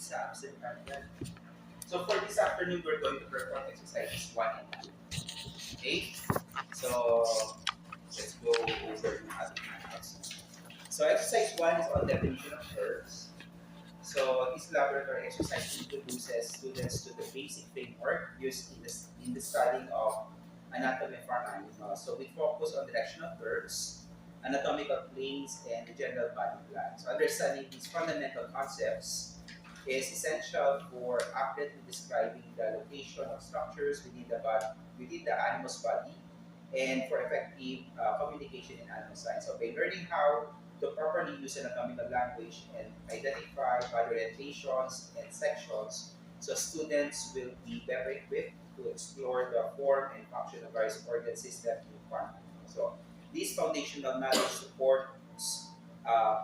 sa absent candidate. So for this afternoon, we're going to perform exercises 1 and 2. Okay? So let's go over yung ating handouts. So exercise 1 is on definition of terms. So this laboratory exercise introduces students to the basic framework used in the studying of anatomy of farm animals. So we focus on direction of terms, anatomical planes, and the general body plan. So understanding these fundamental concepts is essential for accurately describing the location of structures within the animal's body, and for effective communication in animal science. So by learning how to properly use anatomical language and identify body orientations and sections, so students will be better equipped to explore the form and function of various organ systems in farm animals. So this foundational knowledge supports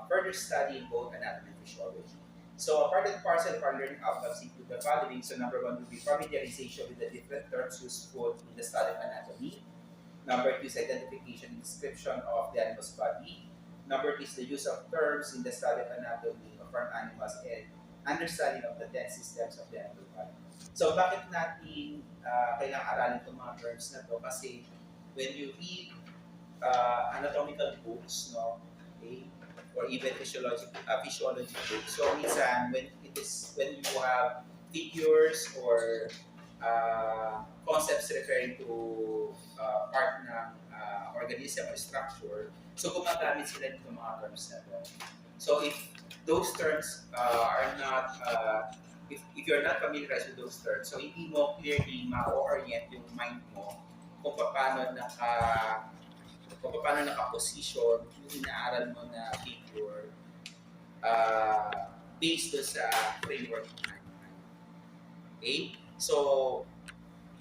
further study in both anatomy and physiology. So a part and parcel of our learning outcomes include the following. So number one will be familiarization with the different terms useful in the study of anatomy. Number two is identification and description of the animal's body. Number three is the use of terms in the study of anatomy of farm animals and understanding of the 10 systems of the animal body. So bakit natin kailangan aralin itong mga terms na to? Kasi when you read anatomical books, no, okay, or even physiology books, so minsan when you have figures or concepts referring to part ng organism or structure, so gumagamit sila ng mga terms na to. So if those terms are not, if you're not familiarized with those terms, so hindi mo clearly ma-orient yung mind mo kung paano naka-position yung inaaral mo na figure based sa framework ng animal. Okay? So,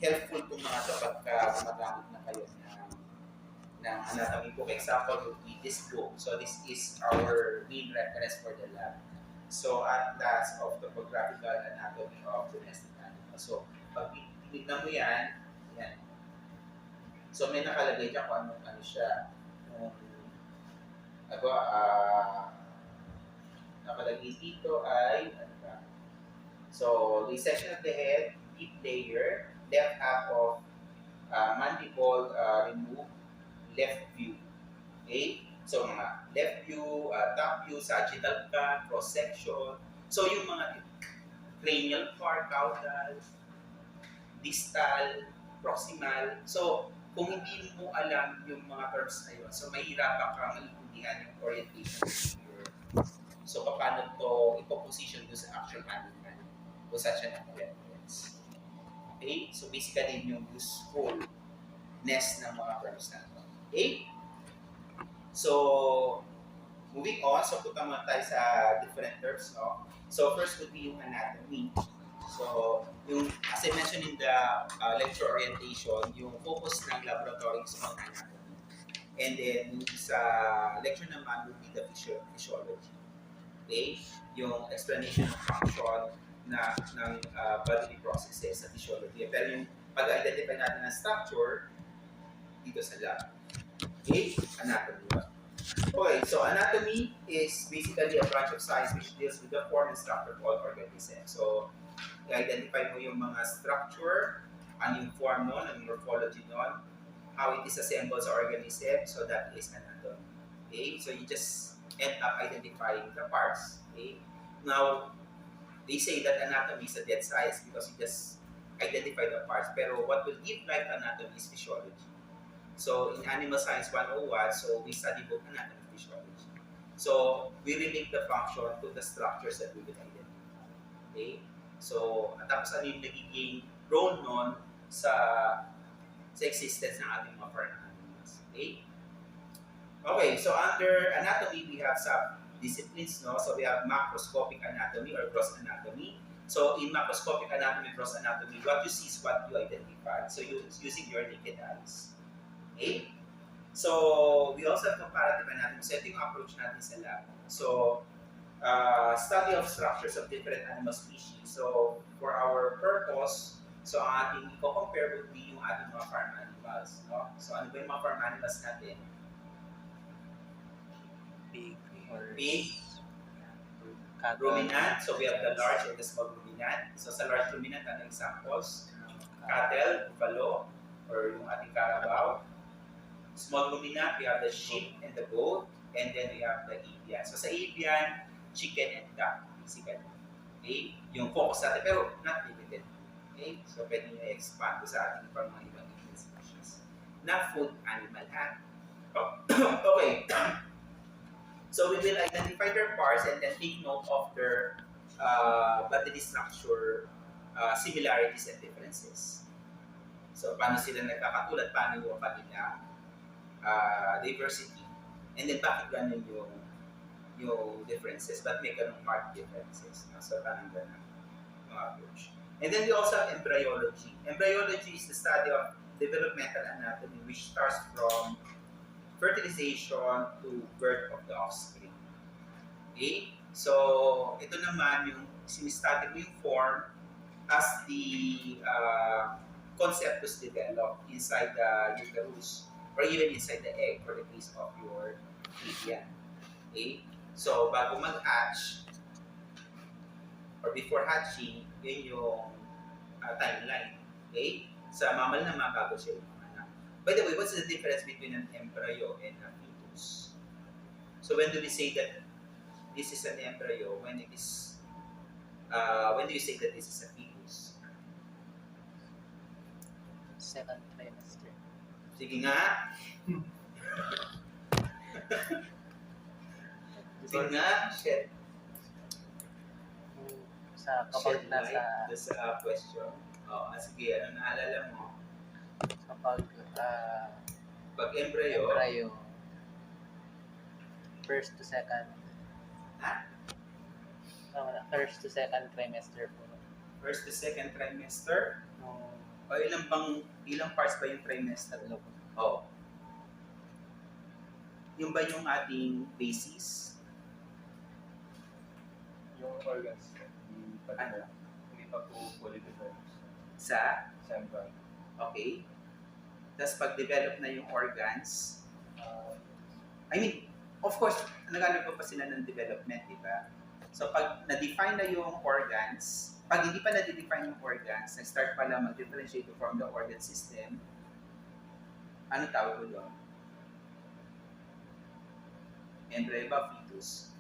helpful kung mga dapat gumagamit na kayo ng anatomy book. Example would be this book. So, this is our main reference for the lab. So, Atlas of Topographical Anatomy of Domestic Animals. So, pag tinignan mo yan. So, may nakalagay dyan kung ano siya. Nakalagay dito ay, so, the section of the head, deep layer, left half of mandible removed, left view. Okay? So, mga left view, top view, sagittal cut, cross section. So, yung mga cranial part, caudal, distal, proximal. So, kung hindi mo alam yung mga terms na yun, so mahirapan ka maintindihan yung orientation figure. So, paano to ipoposition doon sa actual animal kung saan siya naka-reference. Okay? So, basically, yung usefulness ng mga terms na ito. Okay? So, moving on, so punta muna tayo sa different terms, no? So, first would be yung anatomy. So, as I mentioned in the lecture orientation, yung focus ng laboratory is on anatomy. And then, sa lecture naman would be the physiology. Okay? Yung explanation of function ng bodily processes sa physiology. Pero yung pag-identify natin ng structure, dito sa lab. Okay? Anatomy. Okay, so anatomy is basically a branch of science which deals with the form and structure of all organisms. So, i-identify mo yung mga structure, ano yung form nun, ang morphology nun, how it is assembled sa organism, so that is anatomy. Okay? So you just end up identifying the parts. Okay? Now, they say that anatomy is a dead science because you just identify the parts. Pero what will give life to anatomy is physiology. So in Animal Science 101, so we study both anatomy and physiology. So we relate the function to the structures that we will identify. Okay? So, at tapos ano yung nagiging role nun sa existence ng ating mga farm animals. Okay? Okay, so under anatomy, we have sub-disciplines, no? So we have macroscopic anatomy or gross anatomy. So in macroscopic anatomy, gross anatomy, what you see is what you identify. So using your naked eyes. Okay? So we also have comparative anatomy. So ito yung approach natin sa lab. So study of structures of different animal species. So for our purpose, so ang ating i-compare would be yung ating mga farm animals. No? So ano ba yung mga farm animals natin? Pig, horse, Pig, Ruminant, so we have the large and the small ruminant. So sa large ruminant, ano examples? Cattle, buffalo, or yung ating carabao. Small ruminant, we have the sheep and the goat, and then we have the avian. So sa avian, chicken and duck, basically. Okay? Yung focus natin, pero not limited. Okay? So pwede nyo i-expand sa ating pang mga ibang species. Na food animal ha. Okay. So we will identify their parts and then take note of their bodily structure, similarities and differences. So paano sila nagkakatulad, paano yung kanila diversity, and then bakit ganun yung differences, but may ganung marked differences. No? So parang ganun mga approach. And then we also have embryology. Embryology is the study of developmental anatomy which starts from fertilization to birth of the offspring. Okay? So, ito naman yung sinistudy mo yung form as the concept was developed inside the uterus or even inside the egg for the case of your avian. Okay? So, bago mag-hatch or before hatching, yun yung timeline. Okay? Sa mammal naman, bago siya yung by the way, what's the difference between an embryo and a fetus? So when do we say that this is an embryo? When do you say that this is a fetus? Second trimester. Sige nga. Sige nga. Shit. Kapag nasa... This question. Sige, ano naalala mo? Kapag pag embryo, first to second first to second trimester po. First to second trimester? O ilang parts ba yung trimester? Tatlo po. Oh. Yung ba yung ating basis? Yung organs, hindi pa po fully developed. Sa? Siyempre. Okay. Tapos pag-develop na yung organs, of course, naghanap pa sila ng development, di ba? So pag na-define na yung organs, pag hindi pa na-define yung organs, nag-start pa lang mag-differentiate from the organ system, ano tawag ko doon? Embryo ba? Fetus?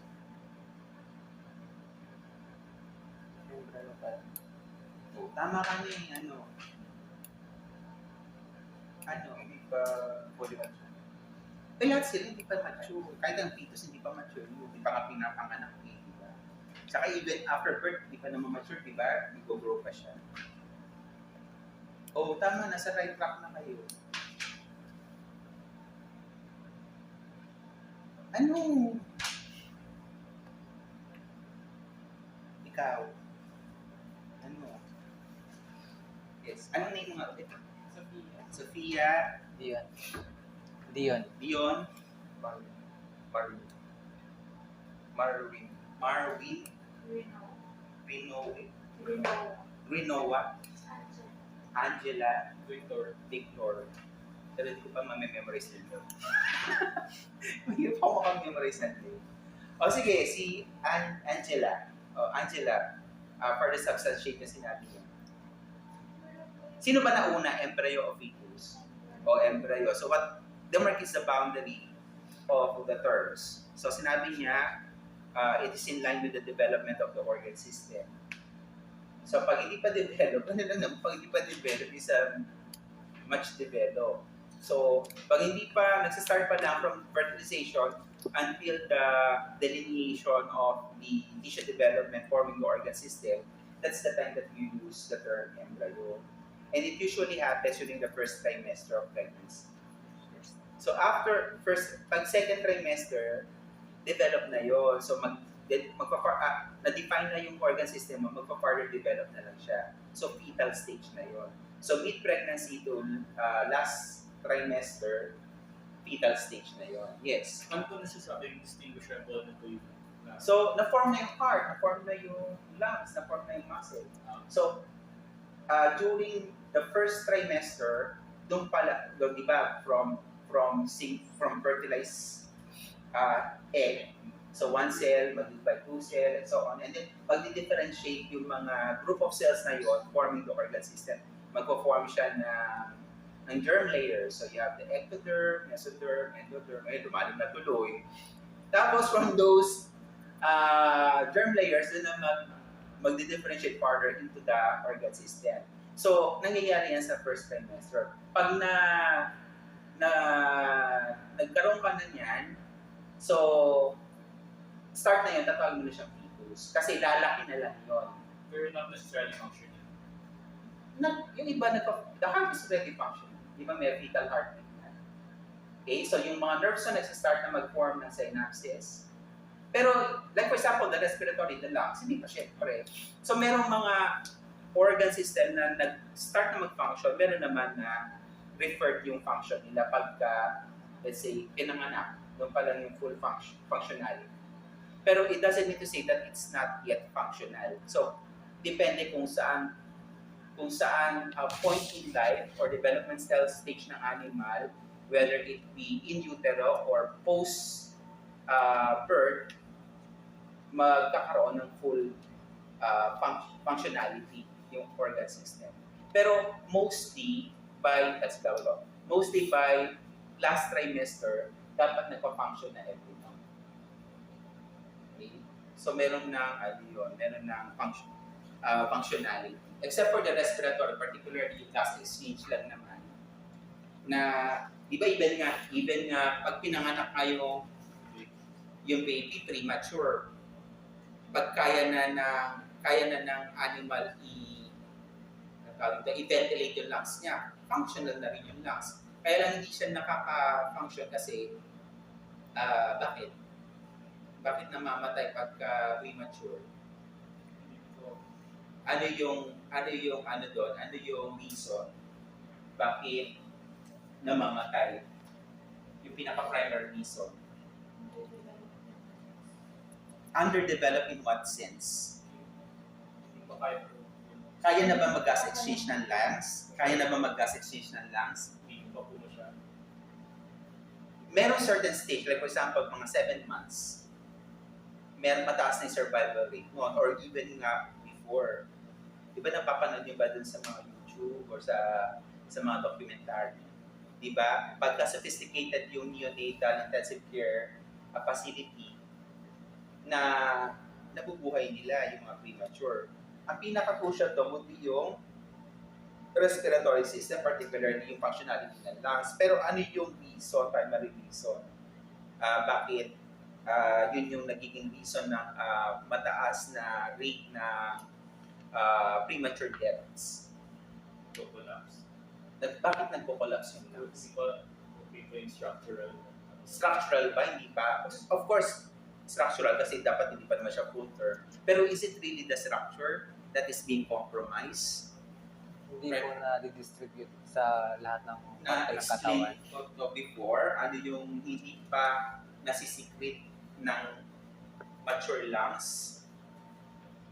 Embryo pa. Tama ka na yung Hindi pa fully mature. lahat sila hindi pa mature. Kahit ang fetus hindi pa mature, hindi pa nga pinapanganak eh, di ba? Saka even after birth, hindi pa naman mature, di ba? Nag-grow pa siya. Tama, nasa right track na kayo. Ano? Ikaw? Ano? Yes. Anong name mo nga ulit? Sophia. Dion. Marwin. Rinoa. Angela. Victor. Pero hindi ko pa mamememorize nito. Hindi pa ako makamemorize nito. Sige, si Angela. Angela, for the substantiate na sinabi niya. Sino ba nauna, embryo o fetus? Embryo. So what demarcates the boundary of the terms? So sinabi niya, it is in line with the development of the organ system. So pag hindi pa develop, pag hindi pa develop is much developed. So pag hindi pa, nagsastart pa lang from fertilization until the delineation of the tissue development forming the organ system, that's the time that you use the term embryo. And it usually happens during the first trimester of pregnancy. So after second trimester, develop na yon. So na-define na yung organ system mo, magpa-further develop na lang siya. So fetal stage na yon. So mid-pregnancy to last trimester, fetal stage na yon. Yes. Ano po nasasabing distinguishable na ito yung So, na-form na yung heart, na-form na yung lungs, na-form na yung muscle. So, during the first trimester, doon pala, di ba, from fertilized egg, So one cell, mag-divide two cell, and so on. And then, pag-differentiate yung mga group of cells na yun, forming the organ system, magpo-form siya ng germ layer. So you have the ectoderm, mesoderm, endoderm, ay lumalim na tuloy. Tapos from those germ layers, doon na mag-differentiate further into the organ system. So, nangyayari yan sa first trimester. Pag nagkaroon ka na niyan, so, start na yun, tatawag mo na siyang fetus. Kasi lalaki na lang yun. Pero not necessarily functional. Yung iba, the heart is already functional. Di ba may fetal heartbeat na? Okay, so yung mga nerves na nagsistart na mag-form ng synapses. Pero, like for example, the respiratory, the lungs, hindi pa syempre. So, merong mga organ system na nag-start na mag-function, meron naman na referred yung function nila pagka, let's say, pinanganak. Doon pa lang yung full functionality. Pero it doesn't mean to say that it's not yet functional. So, depende kung saan point in life or development stage ng animal, whether it be in utero or post birth, magkakaroon ng full functionality yung organ system. Pero mostly by last trimester, dapat nagpa-function na every month. Okay? So meron ng functionality. Except for the respiratory, particularly yung gas exchange lang naman, na di ba even nga pag pinanganak kayo yung baby premature, pag kaya na ng animal i-ventilate yung lungs niya, functional na rin yung lungs. Kaya lang hindi siya nakaka-function kasi bakit? Bakit namamatay pagka premature? Ano yung reason bakit namamatay? Yung pinaka-primary reason. Underdeveloped in what sense? Kaya na ba mag-gas exchange ng lungs? Merong certain stage, like for example, mga 7 months, meron mataas na yung survival rate mo, or even nga before. Di ba napapanood nyo ba dun sa mga YouTube or sa mga documentary? Di ba? Pagka sophisticated yung neonatal intensive care facility, na nabubuhay nila yung mga premature. Ang pinaka-crucial doon would be yung respiratory system, particularly yung functionality ng lungs. Pero ano yung reason, primary reason? Bakit yun yung nagiging reason ng mataas na rate na premature deaths? Bakit nagpo-collapse yung lungs? Structural. Structural ba? Hindi pa. Of course, structural kasi dapat hindi pa naman siya full term. Pero is it really the structure that is being compromised? Hindi po na-distribute sa lahat ng parte ng katawan. Na-explain ko before, ano yung hindi pa nasisikret ng mature lungs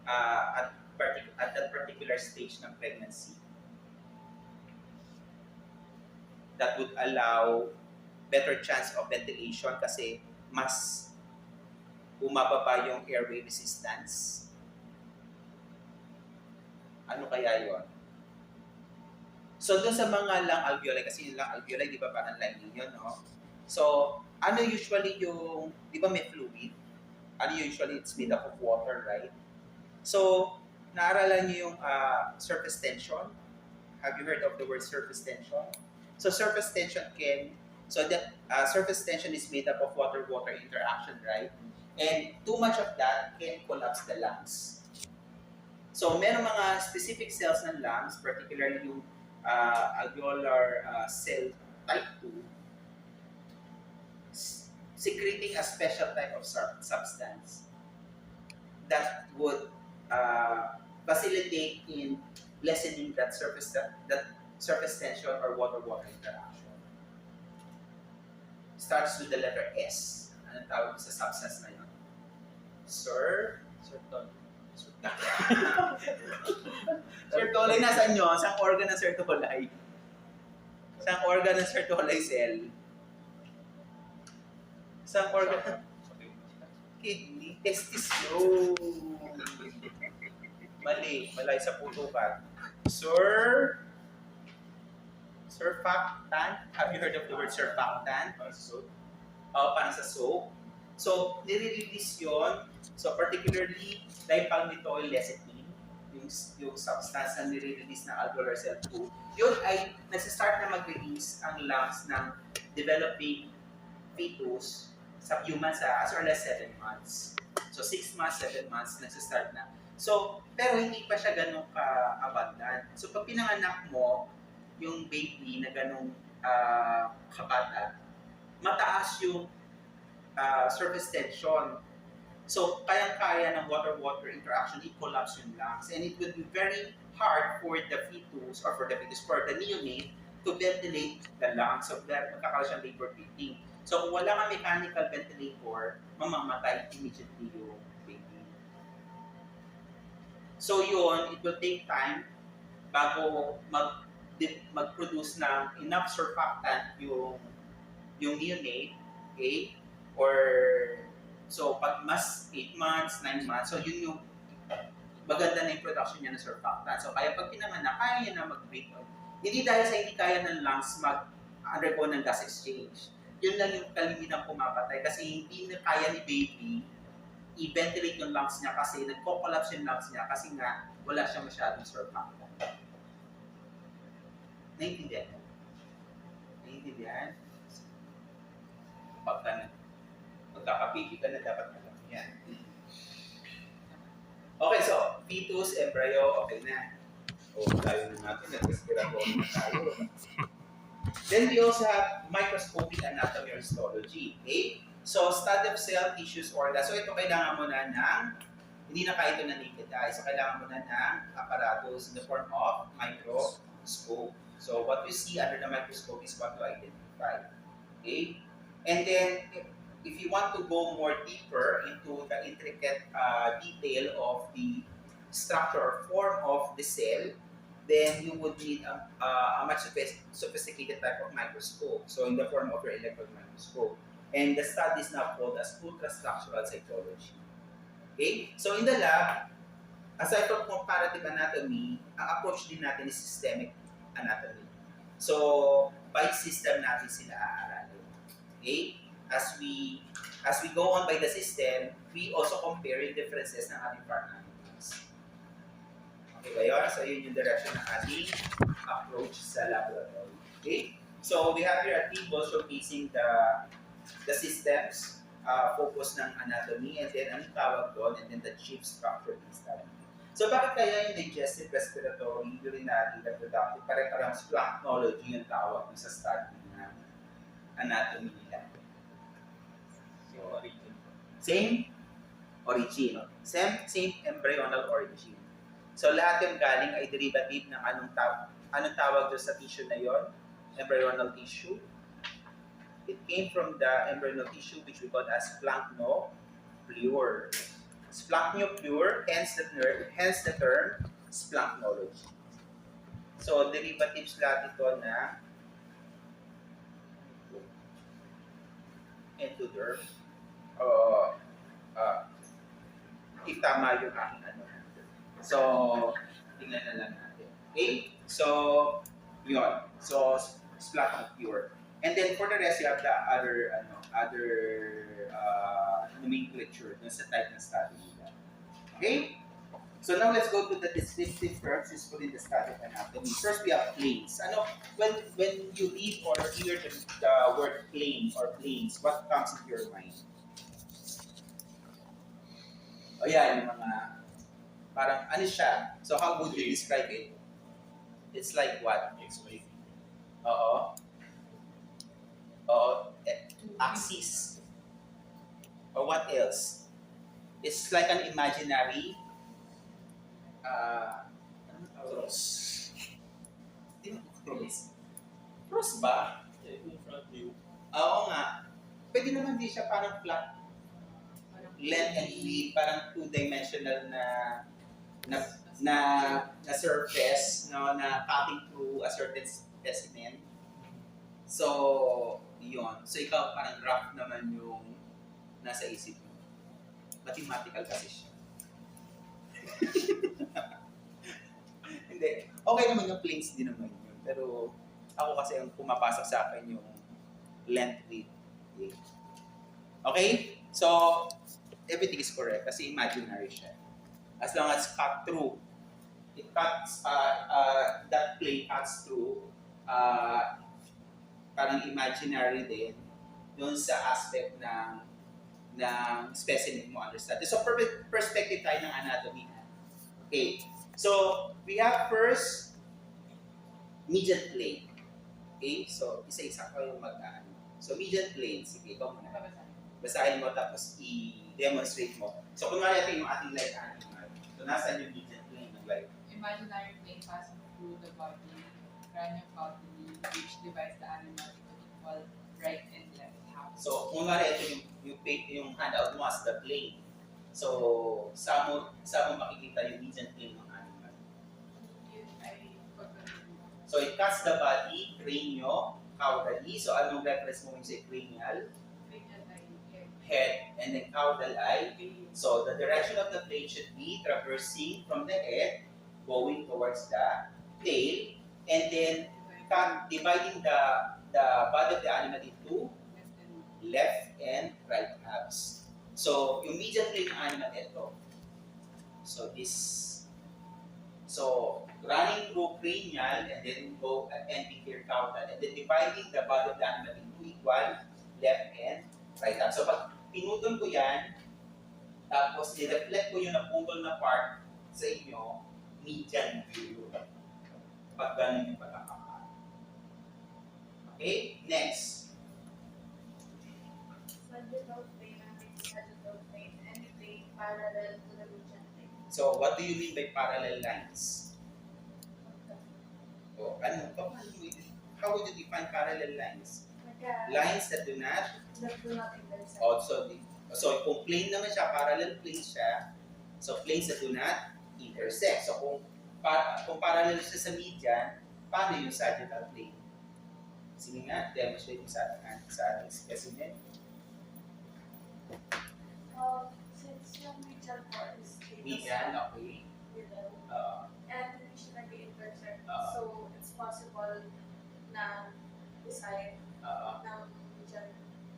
at that particular stage ng pregnancy that would allow better chance of ventilation kasi mas bumababa yung airway resistance. Ano kaya yon? So, doon sa mga lung alveoli, kasi yung lung alveoli, di ba parang lining yun, no? So, ano usually yung, di ba may fluid? Ano usually, it's made up of water, right? So, naaralan niyo yung surface tension. Have you heard of the word surface tension? So, surface tension surface tension is made up of water-water interaction, right? And too much of that can collapse the lungs. So, meron mga specific cells ng lungs, particularly yung alveolar cell type 2, secreting a special type of substance that would facilitate in lessening that surface tension or water-water interaction. Starts with the letter S. Anong tawag sa substance na yun? Sir Tolay, nasaan nyo? Saan organ ng Sir Tolay? Saan organ ng Sir Tolay cell? Saan organ? kidney, testis yun. Mali sa putukan. Surfactant. Have you heard of the word surfactant? So, Parang sa soap. So, nire-release yun. So, particularly, dipalmitoyl lecithin, yung substance na nire-release ng alveolar cell 2, yun ay nagsistart na mag-release ang lungs ng developing fetus sa human sa as early as 7 months. So, 6 months, 7 months, nagsistart na. So, pero hindi pa siya ganun ka-abundant. So, pag pinanganak mo, yung baby na ganun kabata, mataas yung surface tension. So, kayang-kaya ng water-water interaction, i-collapse yung lungs. And it would be very hard for the fetus, or for the neonate, to ventilate the lungs. So, magkakaroon siyang labor breathing. So, kung wala kang mechanical ventilator, mamamatay immediately yung baby. So, yun, it will take time bago mag-produce ng enough surfactant yung neonate, okay? Or, so pag mas 8 months, 9 months, so yun yung maganda na yung production niya ng surfactant. So kaya pag pinanganak, kaya niya na mag-breathe. Hindi dahil sa hindi kaya ng lungs mag-undergo ng gas exchange. Yun lang yung kalimitang pumapatay kasi hindi na kaya ni baby i-ventilate yung lungs niya kasi nagko-collapse yung lungs niya kasi nga wala siya masyadong surfactant. Naintindihan? Naintindihan? Magkaka-baby ka na dapat alam yan. Okay, so, fetus, embryo, okay na. Tayo na natin, nag-respiratory na tayo. Then we also have microscopic anatomy or histology. Okay? So, study of cell, tissues, organs. So, ito kailangan mo na ng, hindi na kaya ito na naked eye. So, kailangan mo na ng apparatus in the form of microscope. So, what you see under the microscope is what to identify. Okay? And then, if you want to go more deeper into the intricate detail of the structure or form of the cell, then you would need a much sophisticated type of microscope. So in the form of your electron microscope. And the study is now called as ultrastructural cytology. Okay? So in the lab, aside from comparative anatomy, ang approach din natin is systemic anatomy. So, by system natin sila aaralin. Okay? As we go on by the system, we also compare yung differences ng ating parameters. Okay ba yun? So, yun yung direction ng ating approach sa laboratory. Okay? So, we have here a table showcasing the systems, focus ng anatomy, and then anong tawag doon, and then the chief structure of the study. So, bakit kaya yung digestive, respiratory, urinary, reproductive, pare-parang splanknology yung tawag sa study ng anatomy nila? yung origin. Same origin. Same embryonal origin. So, lahat yung galing ay derivative ng anong tawag doon sa tissue na yon? Embryonal tissue. It came from the embryonal tissue which we call as splanchnopure. Splanchnopure, hence the term splanknology. So, derivatives lahat ito na endoderm. If tama yung aking ano. So, tingnan na lang natin. Okay? So, yun. So, splanchnopure. And then for the rest, you have the other nomenclature dun sa type ng study nila. Okay? So now let's go to the descriptive terms useful in the study of anatomy. First, we have planes. When you read or hear the word plane or planes, what comes into your mind? O yan, yung mga, parang ano siya? So how would you describe it? It's like what? X-wave. Oo. Axis. Or what else? It's like an imaginary cross. Cross ba? In front view. Oo nga. Pwede naman din siya parang flat length and width, parang two-dimensional na surface, no, na cutting through a certain specimen. So, yun. So, ikaw parang rough naman yung nasa isip mo. Mathematical kasi siya. Hindi. Okay naman yung planes din naman yun. Pero ako kasi ang pumapasok sa akin yung length width. Okay? So, everything is correct kasi imaginary siya. As long as cut through, it cuts, that plane cuts through, parang imaginary din dun sa aspect ng specimen mo understand. So, perspective tayo ng anatomy. Okay. So, we have first, median plane. Okay? So, isa-isa ko yung mag-ano. So, median plane. Sige, ikaw muna. Basahin mo tapos i-demonstrate mo. So, kunwari ito yung ating light animal. So, nasaan yung median plane ng light? Imaginary plane passing through the body, cranial cavity, which divides the animal into equal right and left half. So, kunwari ito yung handout mo as the plane. So, saan mo makikita yung median plane ng animal? Yun ay pagkaroon. So, it cuts the body, cranial, caudally. So, anong reference mo yung say cranial? Cranial ay Head, and then caudal eye. So, the direction of the plane should be traversing from the head, going towards the tail, and then dividing the body of the animal into left and right halves. So, yung median plane ng animal ito. So, running through cranial and then go ending here caudal, and then dividing the body of the animal into equal left and right halves. So, pag pinutol ko yan, tapos i-reflect ko yung naputol na part sa inyo, median view. Pag ganun yung pagkakaka. Okay? Next. Sagittal plane and sagittal plane, any plane parallel to the median plane. So, what do you mean by parallel lines? O, how would you define parallel lines? Lines that do not That do not intersect. also, so kung plane naman siya, parallel plane siya, so planes that do not intersect. So, kung parallel siya sa median, paano yung sagittal plane? Sige nga, demonstrate mo sa ating specimen. Since yung median part is Median, okay. below, Uh, and hindi siya nag-intersect, Ah. so it's possible na design uh, ng median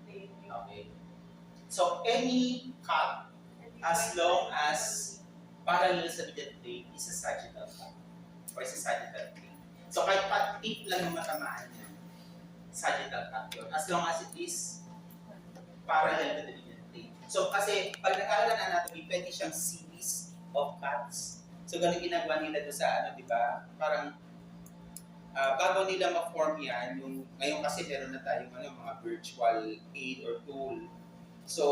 plane yung okay. So, any cut and as divide long by as parallel sa median plane is a sagittal cut or is a sagittal plane. So, kahit tip lang yung matamaan niya, sagittal cut yun. As long as it is parallel to the median plane. So, kasi pag nag-aaral ng anatomy, pwede siyang series of cuts. So, ganun ginagawa nila doon sa ano, di ba? Parang bago nila ma-form yan, ngayon kasi meron na tayong mga virtual aid or tool. So,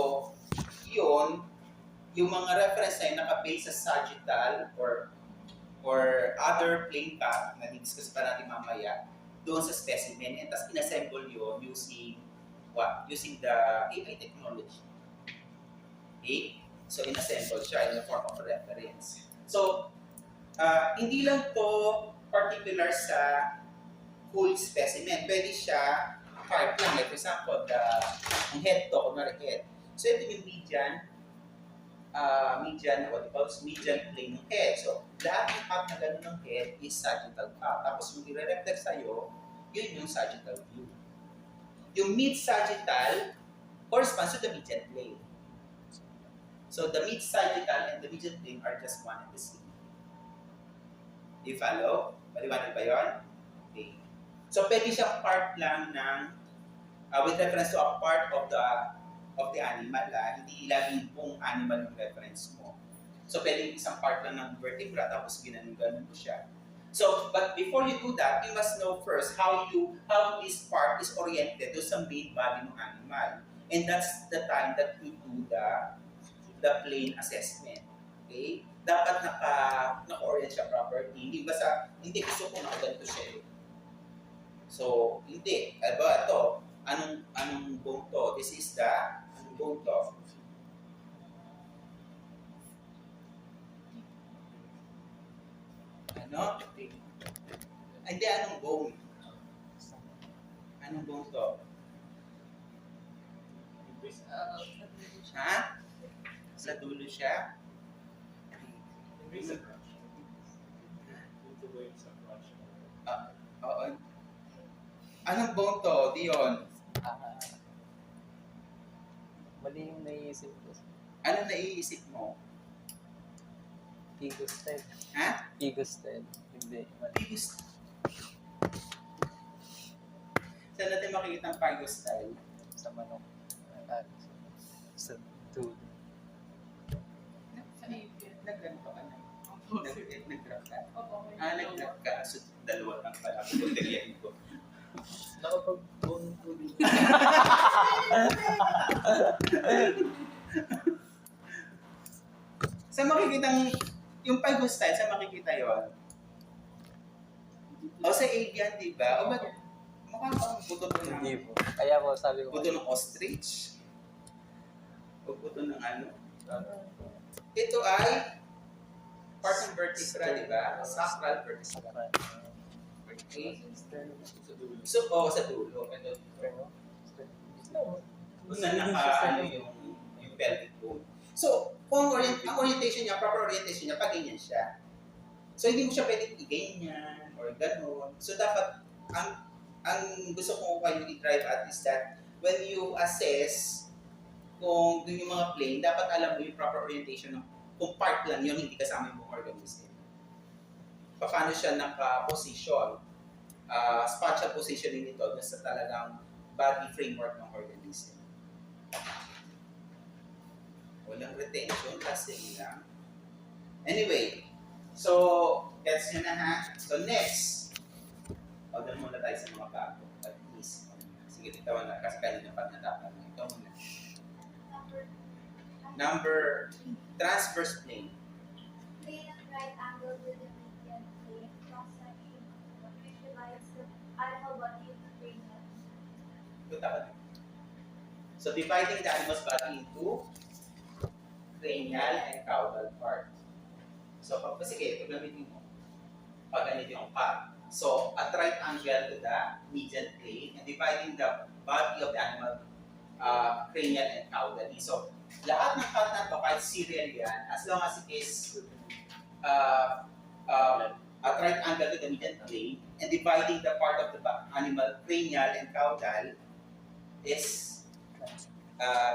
yun, yung mga reference na yun naka-base sa sagittal or other plane cut na discuss pa natin mamaya doon sa specimen, and tapos inassemble yun using using the AI technology. Okay? So, inassemble siya in the form of a reference. So, hindi lang to particular sa whole specimen. Pwede siya part lang. Like for example, ang head to, kunwari head. So, ito yung median plane ng head. So, lahat ng cut na gano'n ng head is sagittal cut. Tapos, yung i-reflect sa'yo, yun yung sagittal view. Yung mid-sagittal corresponds to the median plane. So, the mid-sagittal and the median plane are just one and the same. Do you follow? Paliwanag ba yun? Okay. So, pwede siyang part lang ng, with reference to a part of the animal, hindi laging buong animal yung reference mo. So, pwede isang part lang ng vertebra, tapos ginanong-ganon mo siya. So, but before you do that, you must know first how this part is oriented to sa main body ng animal. And that's the time that you do the plane assessment. Okay? Dapat naka-orient siya properly. Hindi gusto ko nakaganto siya. So, hindi. Ito, anong bone to? This is the, anong bone to? Ano? Hindi, anong bone? Anong bone to? Ha? Sa dulo siya. Recent crush. Dito ba yung sa crush mo? Oo. Anong bone to, Dion? Ah, mali yung naiisip ko. Ano naiisip mo? Ego style. Ha? Ego style. Hindi. Mali. Pigos. Saan natin makikita ang Pigos style? Sa manok. Ah, sa dulo. Sa avian. Nagganto ka na. Opo, sir. Nag-grab ka. Opo, okay. Nag-grab ka. So, dalawa lang pala. Pagkaliyan ko. Nakapag-bone ko dito. Sa makikita yung Pigos style, sa makikita yon. O sa avian, di ba? O ba't mukha bang buto Hindi ng po. Kaya po sabi ko. buto ng ostrich? O buto ng ano? Ito ay part ng vertebra, di ba? Sacral vertebra. Okay. Sa dulo. So, sa dulo. Ito, kung saan naka, yung pelvic bone. So, kung ang orientation niya, proper orientation niya, pag ganyan siya. So, hindi mo siya pwedeng i-ganyan or gano'n. So, dapat, ang gusto ko kayo i-drive at is that when you assess kung dun yung mga plane, dapat alam mo yung proper orientation ng kung part lang yun, hindi kasama yung buong organism. Paano siya naka-position? Spatial positioning nito dun sa talagang body framework ng organism. Walang retention kasi lang. Anyway, so gets nyo na ha. So next, doon muna tayo sa mga bago. At least, sige, titawan na kasi kanina pa natapan na. Ito muna. Number, transverse plane. Plane at right angle with the median plane cross section which divides the animal body into cranial. Punta ka na. So dividing the animal's body into cranial and caudal part. So sige, pag namitin mo, pag ganito yung part. So at right angle to the median plane and dividing the body of the animal cranial and caudally. So lahat ng part na to, kahit serial yan, as long as it is at right angle to the median plane and dividing the part of the animal cranial and caudal is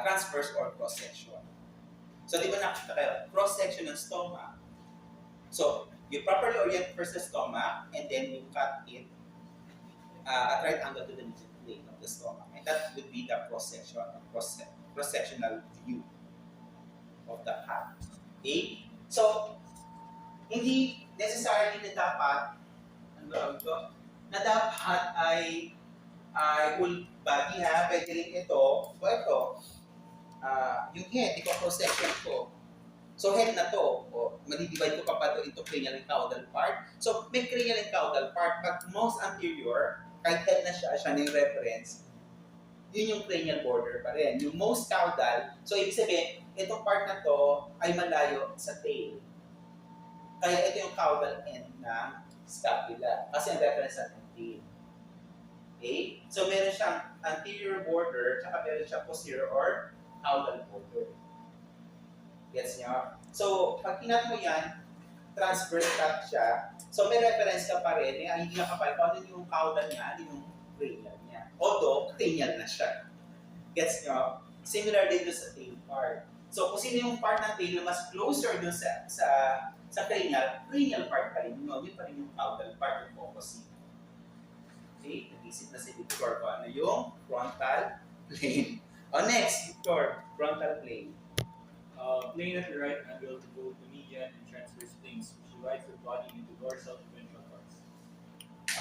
transverse or cross-section. So, di ba nakita kayo? Cross-section ng stomach. So, you properly orient first the stomach and then you cut it at right angle to the median plane of the stomach. And that would be the cross-section, cross-sectional view of the cat. Okay? So, hindi necessarily na dapat, ano ba ito? Na dapat ay whole body ha, pwede rin ito, o ito, yung head, ito cross-section ko. So head na to, madidivide ko pa to into cranial and caudal part. So may cranial and caudal part, pag most anterior, kahit head na siya na yung reference, yun yung cranial border pa rin. Yung most caudal, so ibig sabihin, itong part na to ay malayo sa tail. Kaya ito yung caudal end ng scapula, kasi ang reference natin tail. Okay? So meron siyang anterior border, tsaka meron siyang posterior or caudal border. Gets niyo? So, pag kinat mo yan, transverse cut siya. So may reference ka pa rin, hindi nakapal kung ano yung caudal niya, ano yung cranial niya. Although, cranial na siya. Gets niyo? Similar din doon sa tail part. So kung sino yung part ng tail na mas closer doon sa cranial part pa rin, yun pa rin yung caudal part yung opposite. Okay, nag-isip na si Victor kung ano yung frontal plane. Next, Victor, frontal plane. Plane at the right angle to both the median and transverse planes, which divides the body into dorsal and ventral parts.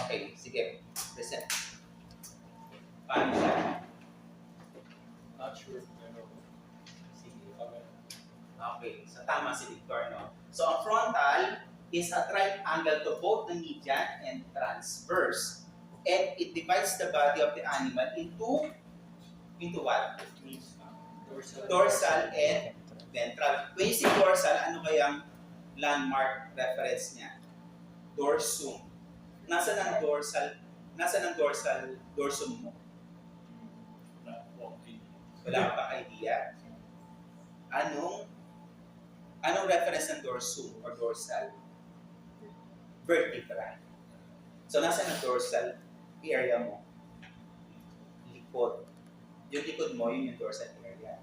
Okay, sige. Present. Paano siya? Not sure if meron. Sige. Okay. Okay, so tama si Victor, no? So ang frontal is at right angle to both the median and transverse. And it divides the body of the animal into what? Dorsal and ventral. When you say dorsal, ano kayang landmark reference niya? Dorsum. Nasaan ang dorsum mo? Not walking. Wala ka pa idea? Anong Anong reference ng dorsum or dorsal? Vertebra. So, nasa ang dorsal area mo? Likod. Yung likod mo, yun yung dorsal area.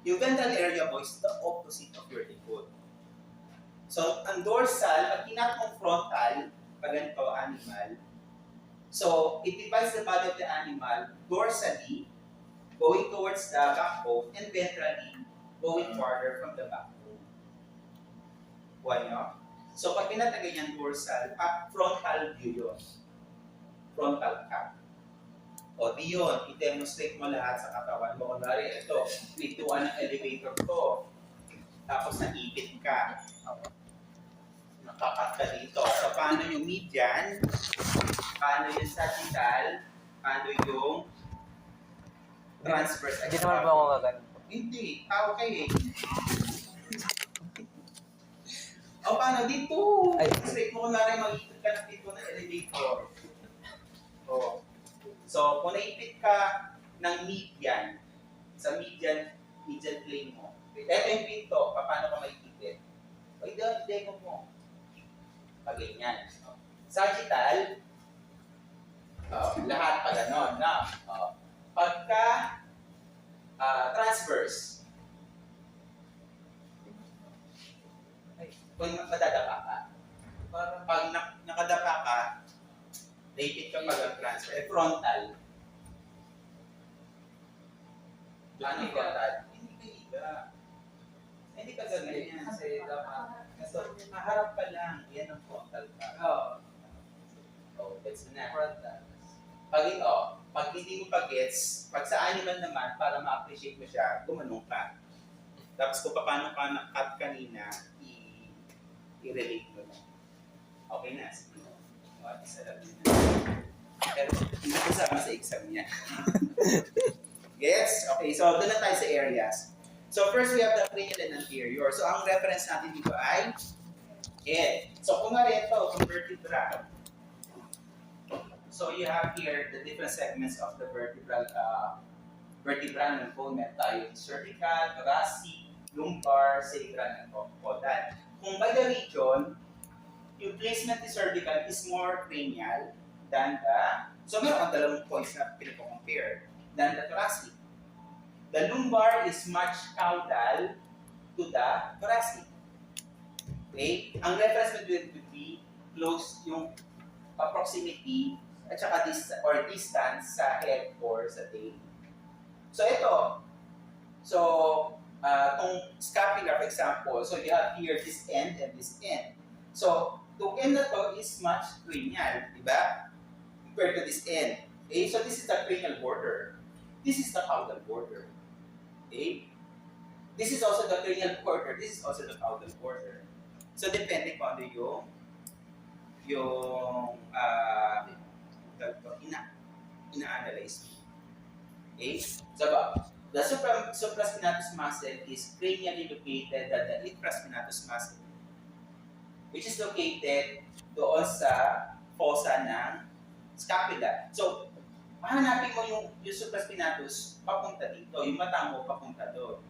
Yung ventral area mo is the opposite of your likod. So, ang dorsal, pag kinat mong frontal, pag ganito, animal, so, it divides the body of the animal dorsally, going towards the backbone, and ventrally, going farther from the backbone. Kuha nyo? So, pag pinatagay niyang dorsal, frontal view yun. Frontal cap. O, di yun. I-demonstrate mo lahat sa katawan mo. Kunwari, ito, pintuan ng elevator to. Tapos naipit ka. Nakakat ka dito. So, paano yung median? Paano yung sagittal? Paano yung transverse? Hindi naman po ako gaganon po. Hindi. Tao kayo eh. O paano dito? Ay. Straight mo kunwari mag-ikot ka ng dito ng elevator. O. So, kung naipit ka ng median, sa median plane mo, ito yung pinto, paano ka maipit? O, i-demo mo. Pag ganyan. Sagittal, lahat pa ganon, na. Pagka transverse, kung madadapa ka, pag nakadapa ka, naipit ka pag ang transfer, frontal. Ano frontal? Hindi ka higa. Hindi ka ganyan. Kasi dapat, maharap ka lang, yan ang frontal ka. Oh, gets mo na. Pag hindi mo pa-gets, pag sa animal naman, para ma-appreciate mo siya, gumanong ka. Tapos kung paano ka na-cut kanina, i-relate mo na. Okay na. Sige. Isa lang yun. Pero hindi kasama sa exam niya. Gets? Okay, so doon na tayo sa areas. So first we have the cranial and anterior. So ang reference natin dito ay head. So kung nga ito, kung vertebra. So you have here the different segments of the vertebral and bone. Meron tayo cervical, thoracic, lumbar, sacral, and caudal. Kung by the region, yung placement ni cervical is more cranial than the, so meron kang dalawang points na pinag-compare, than the thoracic. The lumbar is much caudal to the thoracic. Okay? Ang reference would be close yung proximity at saka distance sa head or sa tail. So ito, so itong scapula, for example, so you have here this end and this end. So, itong end na to is much cranial, di ba? Compared to this end. Okay, so this is the cranial border. This is the caudal border. Okay? This is also the cranial border. This is also the caudal border. So, depende kung ano yung ina-analyze mo. Okay? So, the supraspinatus muscle is cranially located at the infraspinatus muscle, which is located doon sa fossa ng scapula. So, hahanapin mo yung supraspinatus papunta dito, yung mata mo papunta doon.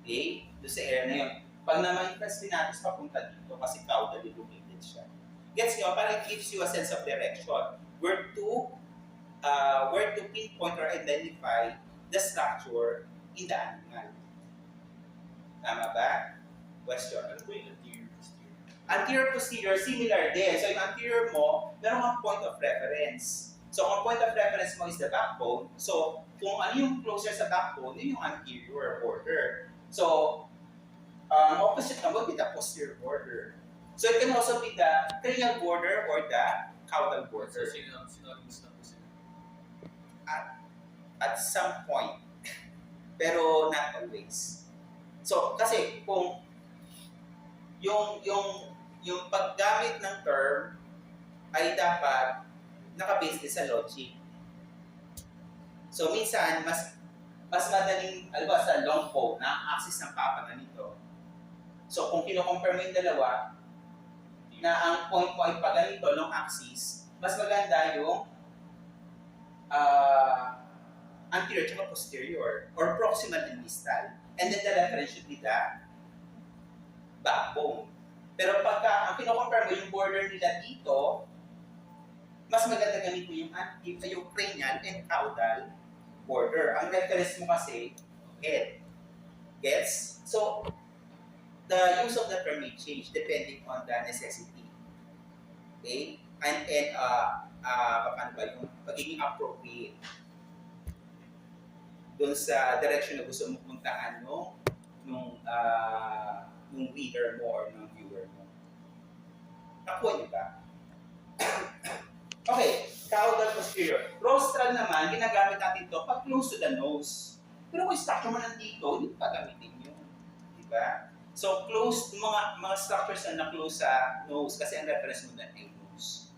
Okay? Doon sa area na yun. Pag naman infraspinatus papunta dito kasi caudally located siya. Gets nyo? Parang it gives you a sense of direction. Where to pinpoint or identify the structure in the animal. Tama ba? Question. Ano po yung anterior posterior? Anterior posterior, similar din. So yung anterior mo, meron kang point of reference. So ang point of reference mo is the backbone. So kung ano yung closer sa backbone, yun yung anterior border. So opposite naman would be the posterior border. So it can also be the cranial border or the caudal So, border. synonymous na po sila. At some point. Pero not always. So, kasi kung yung paggamit ng term ay dapat nakabase din sa logic. So, minsan, mas madaling, alam ba, sa long bone na ang axis ng papa ganito. So, kung kino-compare mo yung dalawa, na ang point mo ay paganito, long axis, mas maganda yung anterior at posterior, or proximal and distal. And then the reference should be the backbone. Pero pagka ang kino-compare mo yung border nila dito, mas maganda gamitin mo yung cranial and caudal border. Ang reference mo kasi, head. Gets? So, the use of the term may change depending on the necessity. Okay? And paano ba yung pagiging appropriate doon sa direction na gusto mong puntaan nung reader mo or nung viewer mo. Nakuha niyo ba? Okay, caudal posterior. Rostral naman, ginagamit natin ito pag close to the nose. Pero kung structure mo nandito, hindi pa gamitin yun. Di ba? So, close, mga structures na close sa nose kasi ang reference mo na ay nose.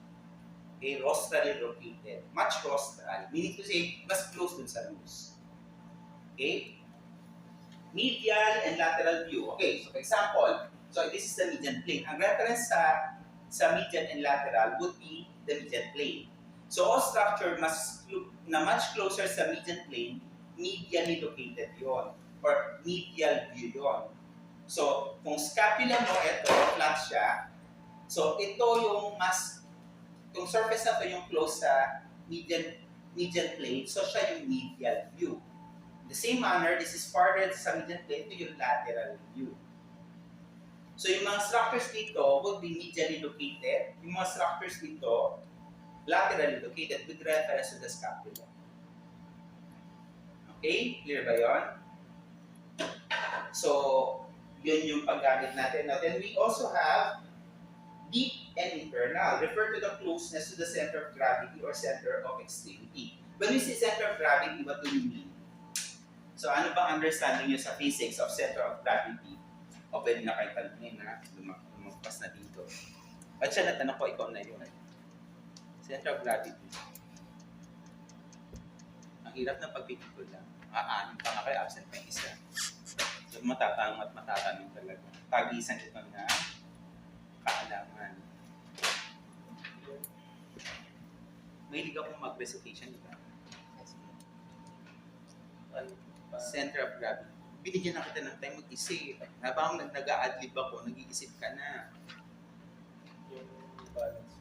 Okay, rostrally located. Much rostral. Meaning to say, mas close dun sa nose. Okay? Medial and lateral view. Okay, so for example, so this is the median plane. Ang reference sa median and lateral would be the median plane. So all structure na much closer sa median plane, medially located yon or medial view yon. So kung scapula mo, ito, flat siya. So ito yung yung surface na to yung close sa median plane, so siya yung medial view. In the same manner, this is farther sa median plane to yung lateral view. So yung mga structures dito would be medially located. Yung mga structures dito, laterally located with reference to the scapula. Okay? Clear ba yun? So, yun yung paggamit natin. Now, then we also have deep and internal. Refer to the closeness to the center of gravity or center of extremity. When we say center of gravity, what do you mean? So, ano bang understanding nyo sa physics of center of gravity? O pwede na kayo tanongin na lumagpas na dito. At siya natanong ko, ikaw na yun. Center of gravity. Ang hirap ng pagpipigol lang. Aanin pa nga kayo, absent pa yung isa. So, matatanong at matatanong talaga. Tagisan ito na kaalaman. Mahilig akong mag-recitation, di ba? Center of gravity. Binigyan na kita ng time mag-isip. Habang nag-a-adlib ako, nag-iisip ka na. Yung balance.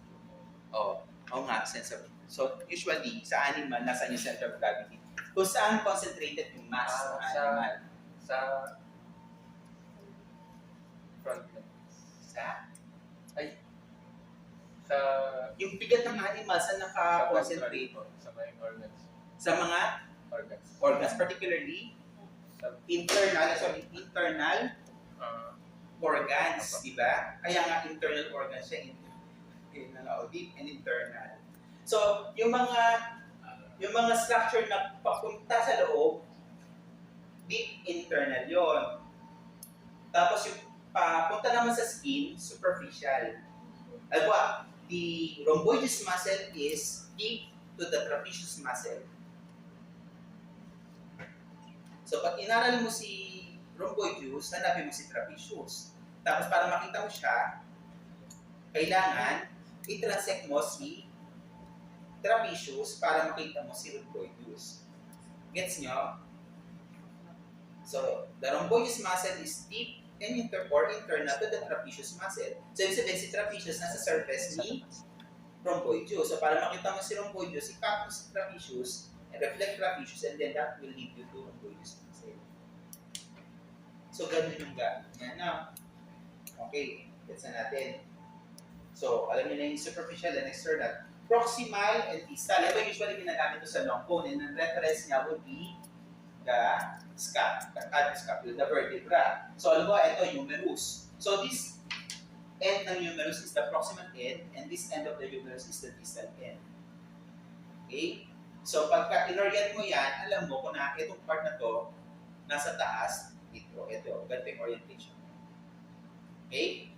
Oo nga, sense of... So, usually, sa animal, nasaan yung center of gravity? Kung saan concentrated yung mass ng animal? Sa front leg. Sa Yung bigat ng animal, saan naka-concentrate? Sa mga organs. Sa mga organs, particularly internal organs, di ba? Kaya nga internal organs siya, deep and internal. So, yung mga structure na papunta sa loob, deep internal yon. Tapos yung papunta naman sa skin, superficial. Alba, the rhomboideus muscle is deep to the trapezius muscle. So, pag inaral mo si rhomboideus, hanapin mo si trapezius. Tapos, para makita mo siya, kailangan i-transect mo si trapezius para makita mo si rhomboideus. Gets nyo? So, the rhomboideus muscle is deep and internal to the trapezius muscle. So, ibig sabihin si trapezius nasa surface ni rhomboideus. So, para makita mo si rhomboideus, ikat mo si trapezius, and reflect trapezius, and then that will lead you to rhomboideus muscle. So, ganun yung gamit niya. Now, okay, gets na natin. So, alam niyo na yung superficial and external. Proximal and distal. Ito usually ginagamit ito sa long bone, and ang reference niya would be the scapula, the vertebra. So, alam mo, ito yung humerus. So, this end ng humerus is the proximal end, and this end of the humerus is the distal end. Okay? So, pagka inorient mo yan, alam mo kung na itong part na to, nasa taas, ito, ganito yung orientation. Okay?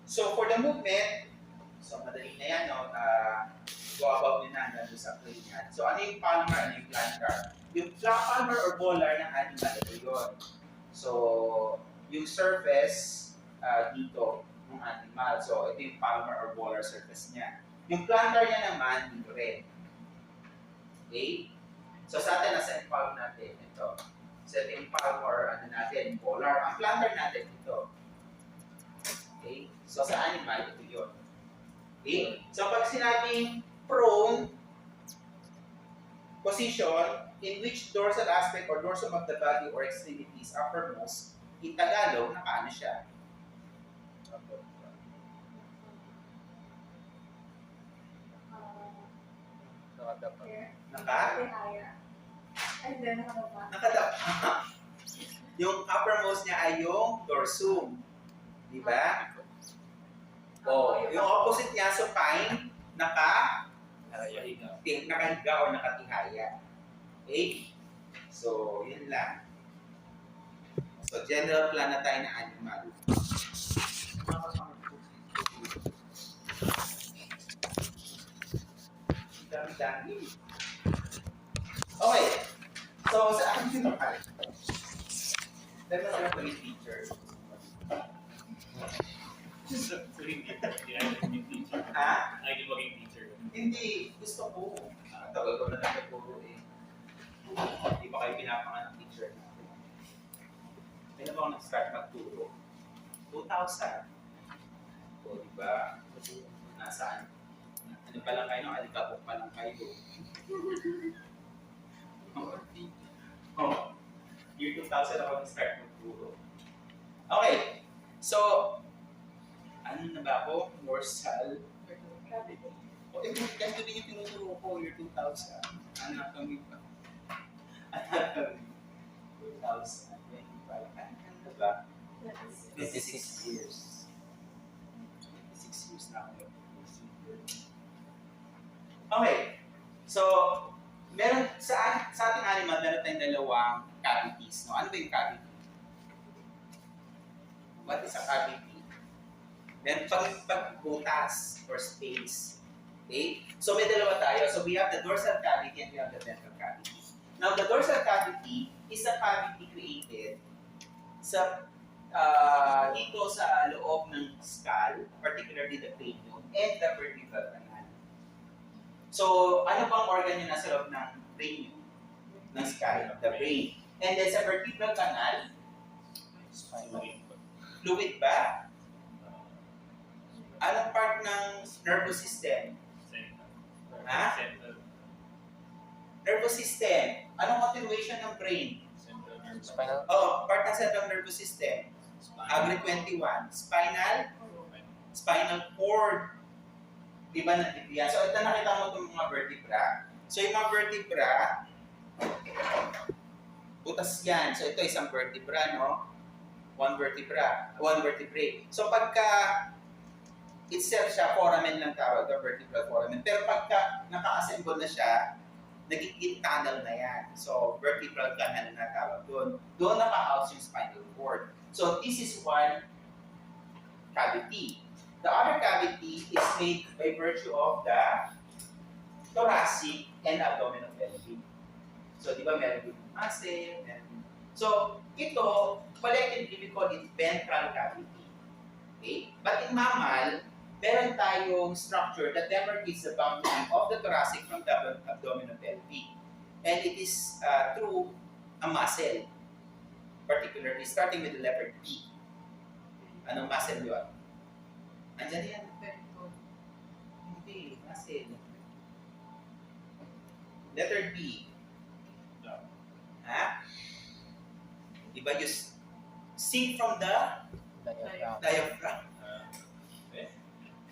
So, for the movement, so madali na yan, no? Go about din na hanggang sa plane yan. So, ano yung palmar, ano yung plantar? Yung palmar or volar ng animal, ito yun. So, yung surface dito ng animal. So, ito yung palmar or volar surface niya. Yung plantar niya naman, dito rin. Okay? So, sa atin, nasa palm natin. Ito. So ito yung palm or ano natin, polar. Ang plantar natin ito. Okay? So sa animal, ito yun. Okay? So pag sinabing prone position in which dorsal aspect or dorsum of the body or extremities uppermost, in Tagalog, nakaano siya? Nakadapa. Here. Naka? Higher. And then, nakababa. Nakadapa. Yung uppermost niya ay yung dorsum. Di ba? O, yung opposite niya, supine, nakahiga o nakatihaya. Okay? So, yun lang. So, general plan na tayo na animal. Dami-dami. Okay. So, sa akin sino pala? Dahil na sila police teacher. So, hindi maging teacher. Ha? Ay, hindi maging teacher. Hindi. Gusto ko. Tagal ko na nagtuturo eh. Hindi pa kayo pinapangan ng teacher natin. Kailan ba ako nag-start magturo? 2000. O, di ba? Nasaan? Ano pa lang kayo? Alikabok pa lang kayo. Oh, year 2000 ako nag-start magturo. Okay. So, ano na ba ako? Dorsal. O, ganito din yung tinuturo ko, year 2000. Anatomy pa. Anatomy. 2025. Ano na ba? 26 years. 26 years na ako. Okay. So, meron sa ating animal, meron tayong dalawang cavities. No? Ano ba yung cavity? What is a cavity? Then, pagbutas or space. Okay? So, may dalawa tayo. So, we have the dorsal cavity and we have the ventral cavity. Now, the dorsal cavity is a cavity created sa dito sa loob ng skull, particularly the cranium and the vertebral canal. So, ano bang organ yung nasa loob ng cranium? Ng skull, the brain. And then sa vertebral canal, fluid ba? Anong part ng nervous system? Ha? Nervous system. Anong continuation ng brain? Spinal. Oh, part ng central nervous system. Agri 21. Spinal cord. Diba na yan? So, ito nakita mo itong mga vertebra. So, yung mga vertebra, butas yan. So, ito isang vertebra, no? One vertebrae. So, pagka itself siya, foramen lang tawag, the vertebral foramen. Pero pagka naka-assemble na siya, nagiging tunnel na yan. So, vertebral canal na tawag doon. Doon naka-house yung spinal cord. So, this is one cavity. The other cavity is made by virtue of the thoracic and abdominal pelvic. So, di ba meron yung muscle? So, ito, collectively we call it ventral cavity. Okay? But in mammal, meron tayong structure that demarcates the boundary of the thoracic from the abdominal pelvic. And it is through a muscle, particularly starting with the letter B. Anong muscle yun? Andiyan yan. Hindi, muscle. Letter B. Ha? Diba you sing from the Diaphragm. diaphragm?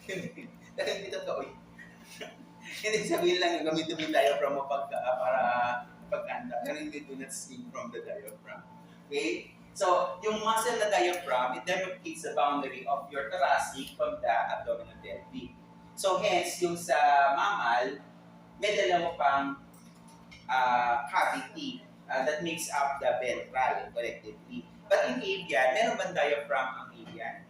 Hindi totoo yun. Hindi sabihin lang yung gamitin mo yung diaphragm mo para pagkanta. Pero hindi do not sing from the diaphragm. Okay? So, yung muscle na diaphragm, it demarcates the boundary of your thoracic from the abdominal pelvic. So, hence, yung sa mammal, may dalawa pang cavity that makes up the ventral collectively. But in avian, meron bang diaphragm ang avian?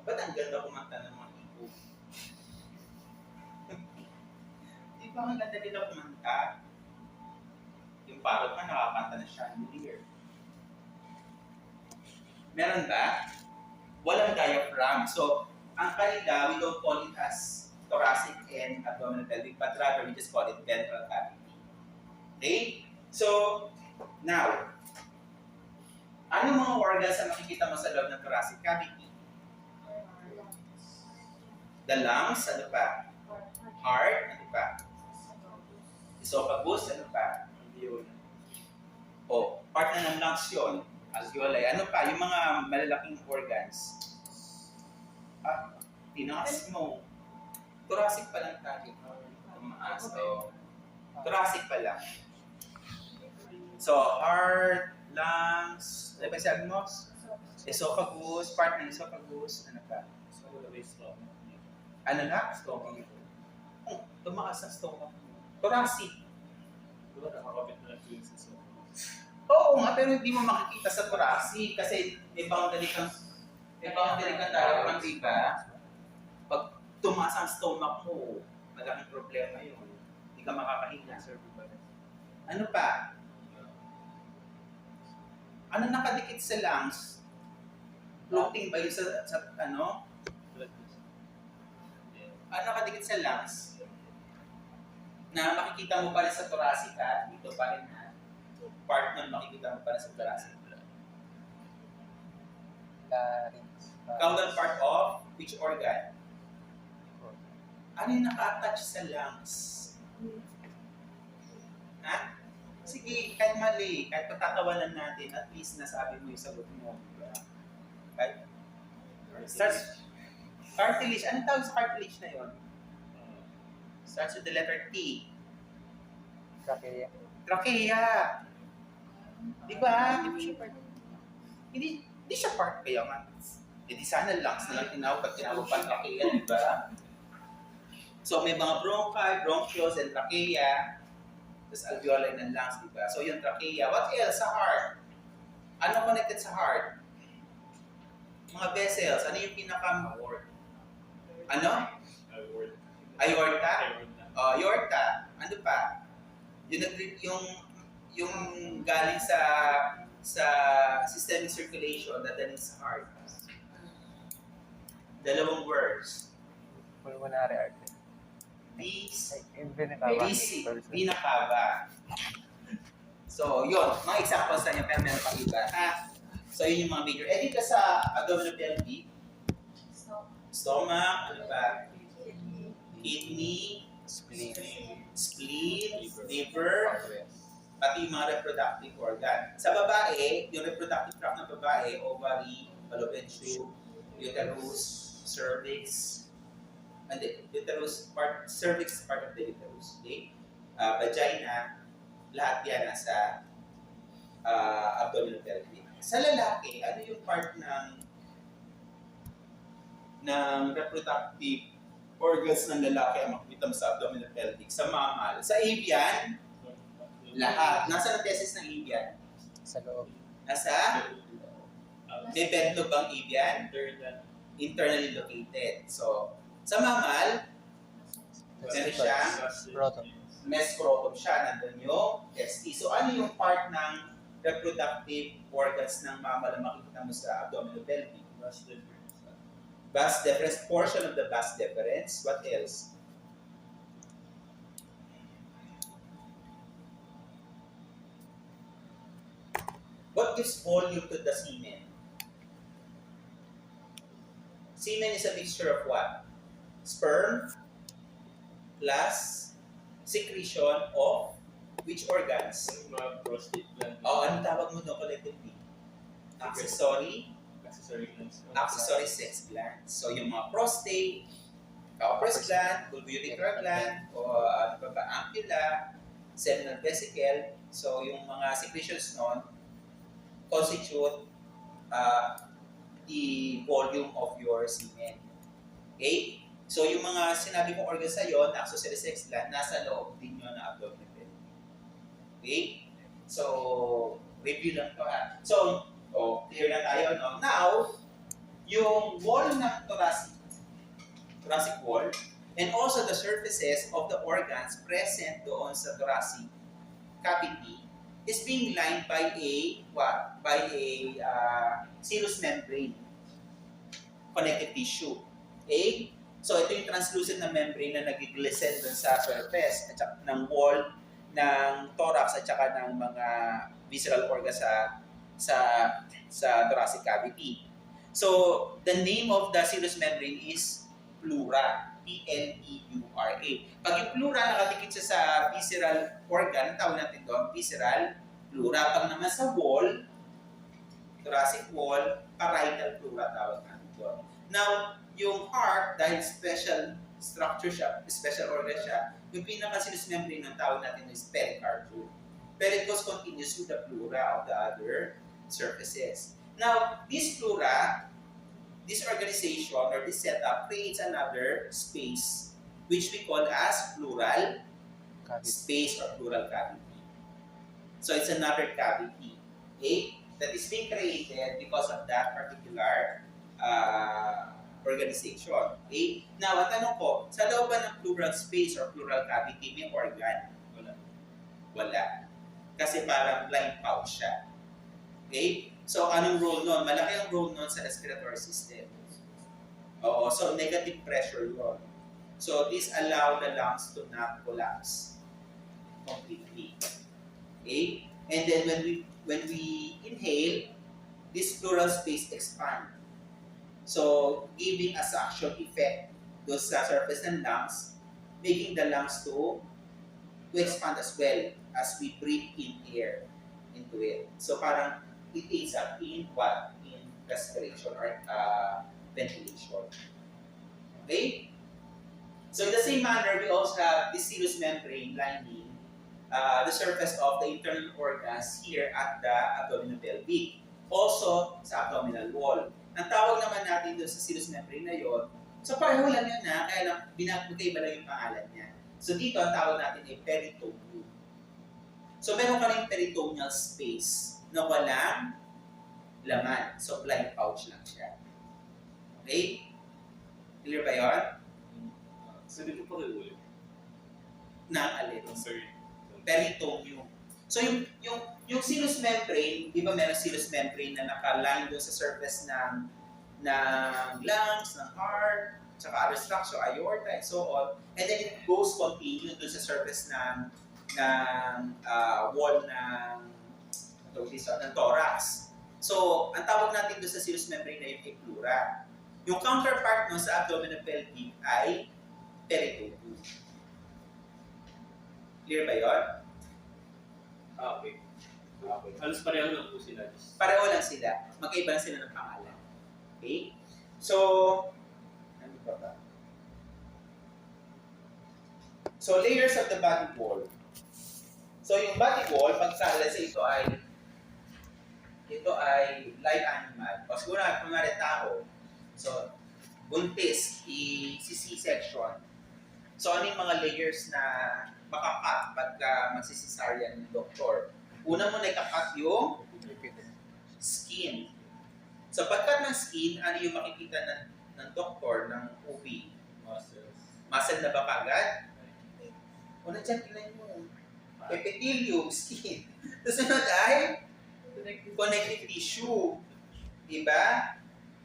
Ba't ang ganda kumanta ng mga ipo? Di ba ang ganda nila kumanta? Yung parot pa nakakanta na chandelier. Meron ba? Walang diaphragm. So, ang kanila, we don't call it as thoracic and abdominal pelvic, but rather we just call it ventral cavity. Okay? So, now, ano mga organs ang makikita mo sa loob ng thoracic cavity? The lungs, ano pa? Heart, ano pa? Esophagus, ano pa? O, part na ng lungs yun. Alveoli. Ano pa? Yung mga malalaking organs. Tinaas mo. Thoracic pa lang tayo. Tumaas. So, thoracic pa lang. So, heart, lungs, ano ba sabi mo? Esophagus, part ng esophagus, ano pa? Ano na? Stomach. Tumaas ang stomach mo. Thoracic. Oo nga, pero hindi mo makikita sa thoracic kasi may boundary kang diaphragm, di ba? Pag tumaas ang stomach mo, malaking problema yun. Hindi ka makakahinga. Ano pa? Ano nakadikit sa lungs? Floating ba yun sa ano? Ano nakadikit sa lungs? Na makikita mo pa rin sa thoracic ha? Dito pa rin ha? Part nun makikita mo pa rin sa thoracic. Larynx. Caudal part of which organ? Ano yung naka-attach sa lungs? Ha? Sige, kahit mali, kahit patatawanan natin, at least nasabi mo yung sagot mo. Diba? Kahit starts, cartilage. Anong tawag sa cartilage na yun? Starts with the letter T. Trachea. Trachea. Di ba? Hindi siya part kaya nga. Hindi sana lungs na lang tinawag pag tinawag pa trachea, di ba? So may mga bronchi, bronchioles, and trachea. Tapos alveoli ng lungs, di ba? So yung trachea. What else? Sa heart. Ano connected sa heart? Mga vessels. Ano yung ano? Aorta? Aorta. Ano pa? Yung galing sa systemic circulation dadaling sa heart. Dalawang words. Pulmonary artery. Vena cava. So, yun. Mga examples na niya, pero meron pang iba. So, yun yung mga major. Dito sa abdominopelvic, stomach, ano pa? Kidney, spleen, liver, pati yung mga reproductive organ. Sa babae, yung reproductive tract ng babae, ovary, fallopian tube, uterus, cervix, and cervix part of the uterus. Okay? Vagina, lahat yan nasa abdominal pelvic. Sa lalaki, ano yung part ng reproductive organs ng lalaki ang makikita mo sa abdominal pelvic? Sa mamal. Sa avian, lahat. Nasa ang testis ng avian? Sa loob. Nasa? May ventlo bang avian? Internally located. So, sa mamal, meron siyang Proton. mescrotum siya, nandun yung testis. So, ano yung part ng reproductive organs ng mammal na makikita mo sa abdominal pelvic? Vas deferens, portion of the vas deferens. What else? What gives volume to the semen? Semen is a mixture of what? Sperm plus secretion of which organs? Anong tawag mo doon collectively? Accessory sex glands. So yung mga prostate, Cowper's gland, bulbourethral gland, o ano ba, ampulla, seminal vesicle. So yung mga secretions nun constitute the volume of your semen. Okay? So yung mga sinabi kong organ sa iyo, na accessory sex gland, nasa loob din yun na abdominal pelvic. Okay? So, review lang to ha. So, clear na tayo, no? Now, yung wall ng thoracic wall, and also the surfaces of the organs present doon sa thoracic cavity is being lined by a serous membrane, connective tissue. Okay? So ito yung translucent na membrane na nag-glisten doon sa surface at saka ng wall ng thorax at saka ng mga visceral organs sa thoracic cavity. So, the name of the serous membrane is pleura. P-L-E-U-R-A. Pag yung pleura nakadikit siya sa visceral organ, tawag natin doon, visceral pleura. Pag naman sa wall, thoracic wall, parietal pleura tawag natin doon. Now, yung heart, dahil special structure siya, special organ siya, yung pinaka-serous membrane ng tawag natin is pericardium. Pero it goes continuous with the pleura of the other surfaces. Now, this pleura, this organization or this setup creates another space which we call as pleural space or pleural cavity. So it's another cavity, okay, that is being created because of that particular organization. Okay? Now, ang tanong ko, sa loob ba ng pleural space or pleural cavity, may organ? Wala. Wala. Kasi parang blind pouch siya. Okay? So, anong role nun? Malaki ang role nun sa respiratory system. Oo, so negative pressure yun. So, this allow the lungs to not collapse completely. Okay? And then when we inhale, this pleural space expand. So, giving a suction effect doon sa surface ng lungs, making the lungs to expand as well as we breathe in air into it. So, parang it aids up in what? In respiration or ventilation. Okay? So in the same manner, we also have this serous membrane lining the surface of the internal organs here at the abdominal pelvic. Also sa abdominal wall. Ang tawag naman natin doon sa serous membrane na yon, so pareho lang yun na, kaya lang magkaiba lang yung pangalan niya. So dito ang tawag natin ay peritoneum. So meron ka rin peritoneal space na walang laman. So, blind pouch lang siya. Okay? Clear ba yun? So, dito pa rin ulit. Nang-alin. Sorry. Peritoneum. So, yung serous membrane, di ba meron serous membrane na naka-line doon sa surface ng lungs, ng heart, tsaka other structure, aorta, and so on. And then it goes continue doon sa surface ng wall ng thorax. So, ang tawag natin doon sa serous membrane na yun ay pleura. Yung counterpart nun sa abdominal pelvic ay peritoneum. Clear ba yun? Okay. Halos pareho lang po sila. Pareho lang sila. Magkaiba lang sila ng pangalan. Okay? So, ano ba ba? So, layers of the body wall. So, yung body wall, pag sa ito ay live animal. O siguro, kunwari tao. So, buntis, C-section. So, ano yung mga layers na makakat pagka magsisisaryan ng doktor? Una mo na ikakat yung skin. So, pagkat ng skin, ano yung makikita ng doktor, ng OB? Muscle na ba kagad? O, nandiyan, tingnan mo. Epithelium, skin. Susunod ay connective tissue. Diba?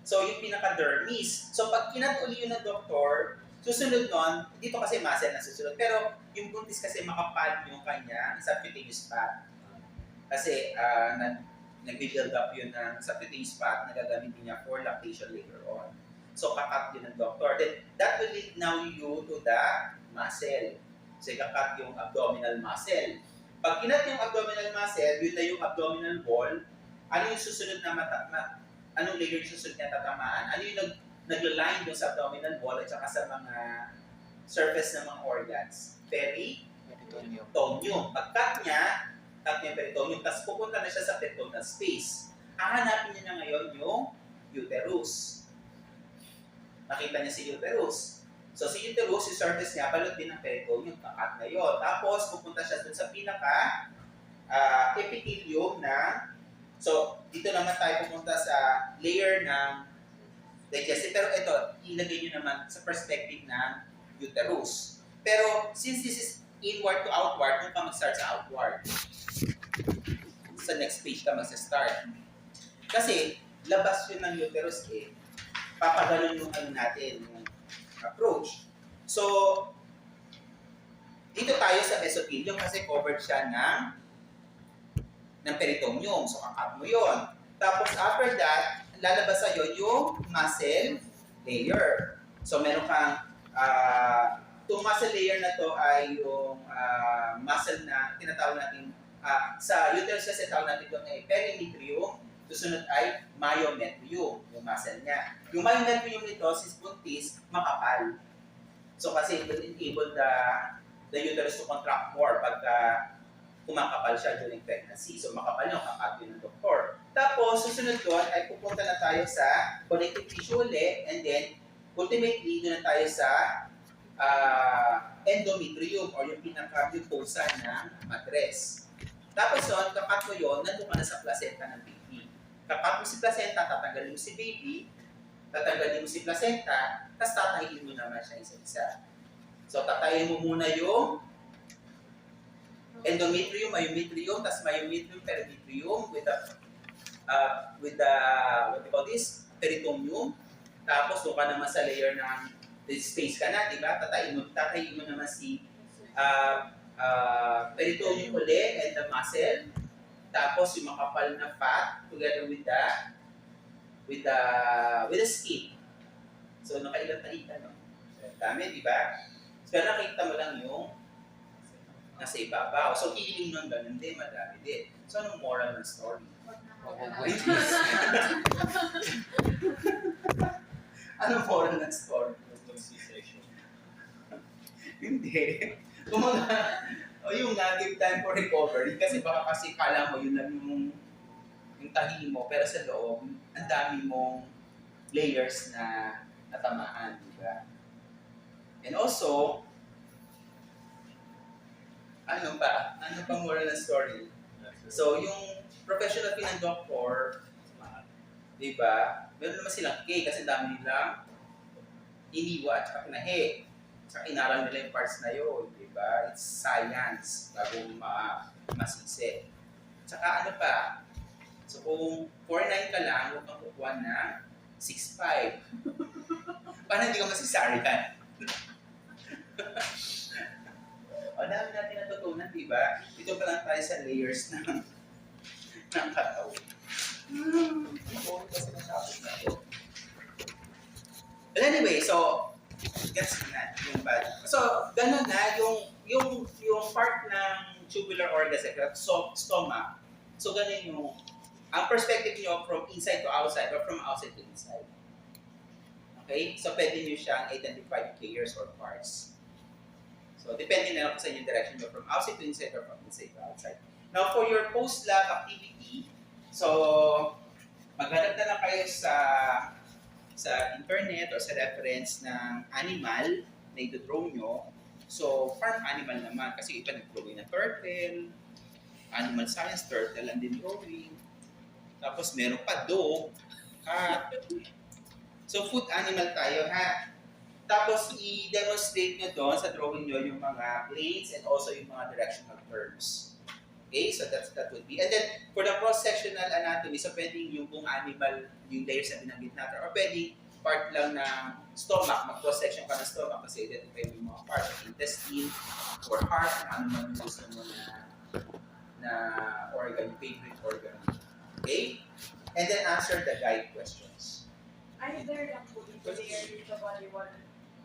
So, yung pinaka-dermis. So, pag kinat-uli yun ng doktor, susunod nun, dito kasi muscle na susunod. Pero, yung buntis kasi makapal yung kanya subcutaneous fat. Kasi, nag-build up yun ng subcutaneous fat na gagamitin niya for lactation later on. So, kakat yun ng doktor. Then, that will lead now you to the muscle. So, kakat yung abdominal muscle. Pag kinat yung abdominal muscle, yun na yung abdominal wall, ano yung susunod na anong layer yung susunod na tatamaan? Ano yung naglaline doon sa abdominal wall at saka sa mga surface ng mga organs? Peritoneum. Pag-cut niya, cut niya yung peritoneum, tapos pupunta na siya sa peritoneal space. Hahanapin niya na ngayon yung uterus. Nakita niya si uterus. So, si uterus, yung surface niya, balot din ng peritoneum, kakat na yun. Tapos, pupunta siya dun sa pinaka epithelium na, so, dito naman tayo pupunta sa layer ng digestive. Pero ito, ilagay nyo naman sa perspective ng uterus. Pero, since this is inward to outward, kung ka mag-start sa outward, sa next page ka mag-start. Kasi, labas yun ng uterus eh. Papaganon yung ano natin, yung approach. So, Dito tayo sa mesothelium kasi covered siya ng peritoneum. So, kakat mo yun. Tapos, after that, lalabas sa'yo yung muscle layer. So, meron kang, itong muscle layer na to ay yung muscle na tinatawag natin, sa uterus kasi tawag natin ito ay perimetrium. Susunod ay myometrium, yung muscle niya. Yung myometrium nito, sis buntis, makapal. So, kasi it will enable the uterus to contract more pagka kumakapal siya during pregnancy. So, makapal yung kakapin ng doktor. Tapos, susunod doon ay pupunta na tayo sa connective tissue ulit, and then, ultimately, doon na tayo sa endometrium or yung pinaka-mucosa ng matres. Tapos yun, kapat mo yun, nandun ka na sa placenta ng baby. Kapat mo si placenta, tatanggalin mo si baby, tatanggalin mo si placenta, tapos tatahiin mo naman siya isa-isa. So, tatayin mo muna yung endometrium, myometrium, tapos myometrium, perimetrium with the what do you call this? Peritoneum. Tapos doon ka naman sa layer ng space ka na, di ba? Tatayin mo naman si peritoneum ulit and the muscle. Tapos yung makapal na fat together with the skin. So nakailan tahitan, no? Dami, di ba? So nakita mo lang yung nasa ibabaw. So healing ng ganun din, madami din. So anong moral ng story? Anong moral ng story? C-section. Hindi. Kung yung give time for recovery, kasi baka kasi kala mo yun lang yung tahi mo, pero sa loob, ang dami mong layers na natamaan, di ba? And also, ano pa moral ng story? So, yung professional fee ng doctor, di ba? Meron naman silang K kasi dami nilang iniwa at saka pinahe. Saka inaral nila yung parts na yun, di ba? It's science bago masisi. Saka ano pa? So kung 4'9 ka lang, huwag kang kukuha ng 6'5. Paano hindi ka masisarihan? O, dami natin natutunan, di ba? Dito pa lang tayo sa layers ng katawan. Kasi ng topic na ito. But anyway, so, gets na yung body. So, ganun na, yung part ng tubular organs, so, stomach. So, ganun yung, ang perspective nyo from inside to outside or from outside to inside. Okay? So, pwede nyo siyang identify layers or parts. So, depende na lang sa inyong direction nyo from outside to inside or from inside to outside. Now, for your post-lab activity, so, maghanap na lang kayo sa internet or sa reference ng animal na ito-draw nyo. So, farm animal naman kasi iba nag-drawing ng turtle, animal science, turtle and then drawing. Tapos meron pa dog, cat. So, food animal tayo ha. Tapos i-demonstrate nyo doon sa drawing nyo yung mga planes and also yung mga directional terms. Okay, so that would be. And then, for the cross-sectional anatomy, so pwedeng yung buong animal, yung layers na binanggit natin, or pwedeng part lang ng stomach, mag-cross-section ka ng stomach kasi identify yung mga parts of intestine or heart, ano man yung gusto mo na organ, favorite organ. Okay? And then answer the guide questions. Either lang po dito layer with the body one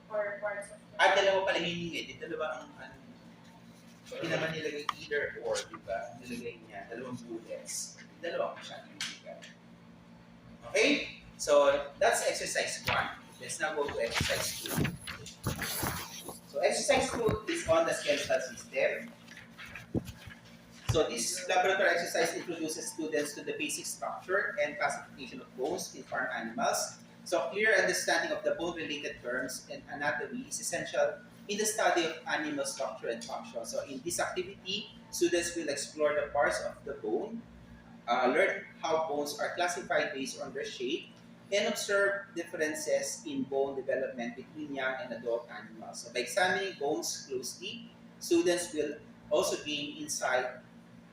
or parts of the Dalawa pala hiningi. Dalawa ang pwede naman nilagay either or, di ba? Nilagay niya, dalawang bullets. Dalawa ko siya nilagay. Okay? So, that's exercise 1. Let's now go to exercise 2. So, exercise 2 is on the skeletal system. So, this laboratory exercise introduces students to the basic structure and classification of bones in farm animals. So, clear understanding of the bone-related terms and anatomy is essential in the study of animal structure and function. So in this activity, students will explore the parts of the bone, learn how bones are classified based on their shape, and observe differences in bone development between young and adult animals. So by examining bones closely, students will also gain insight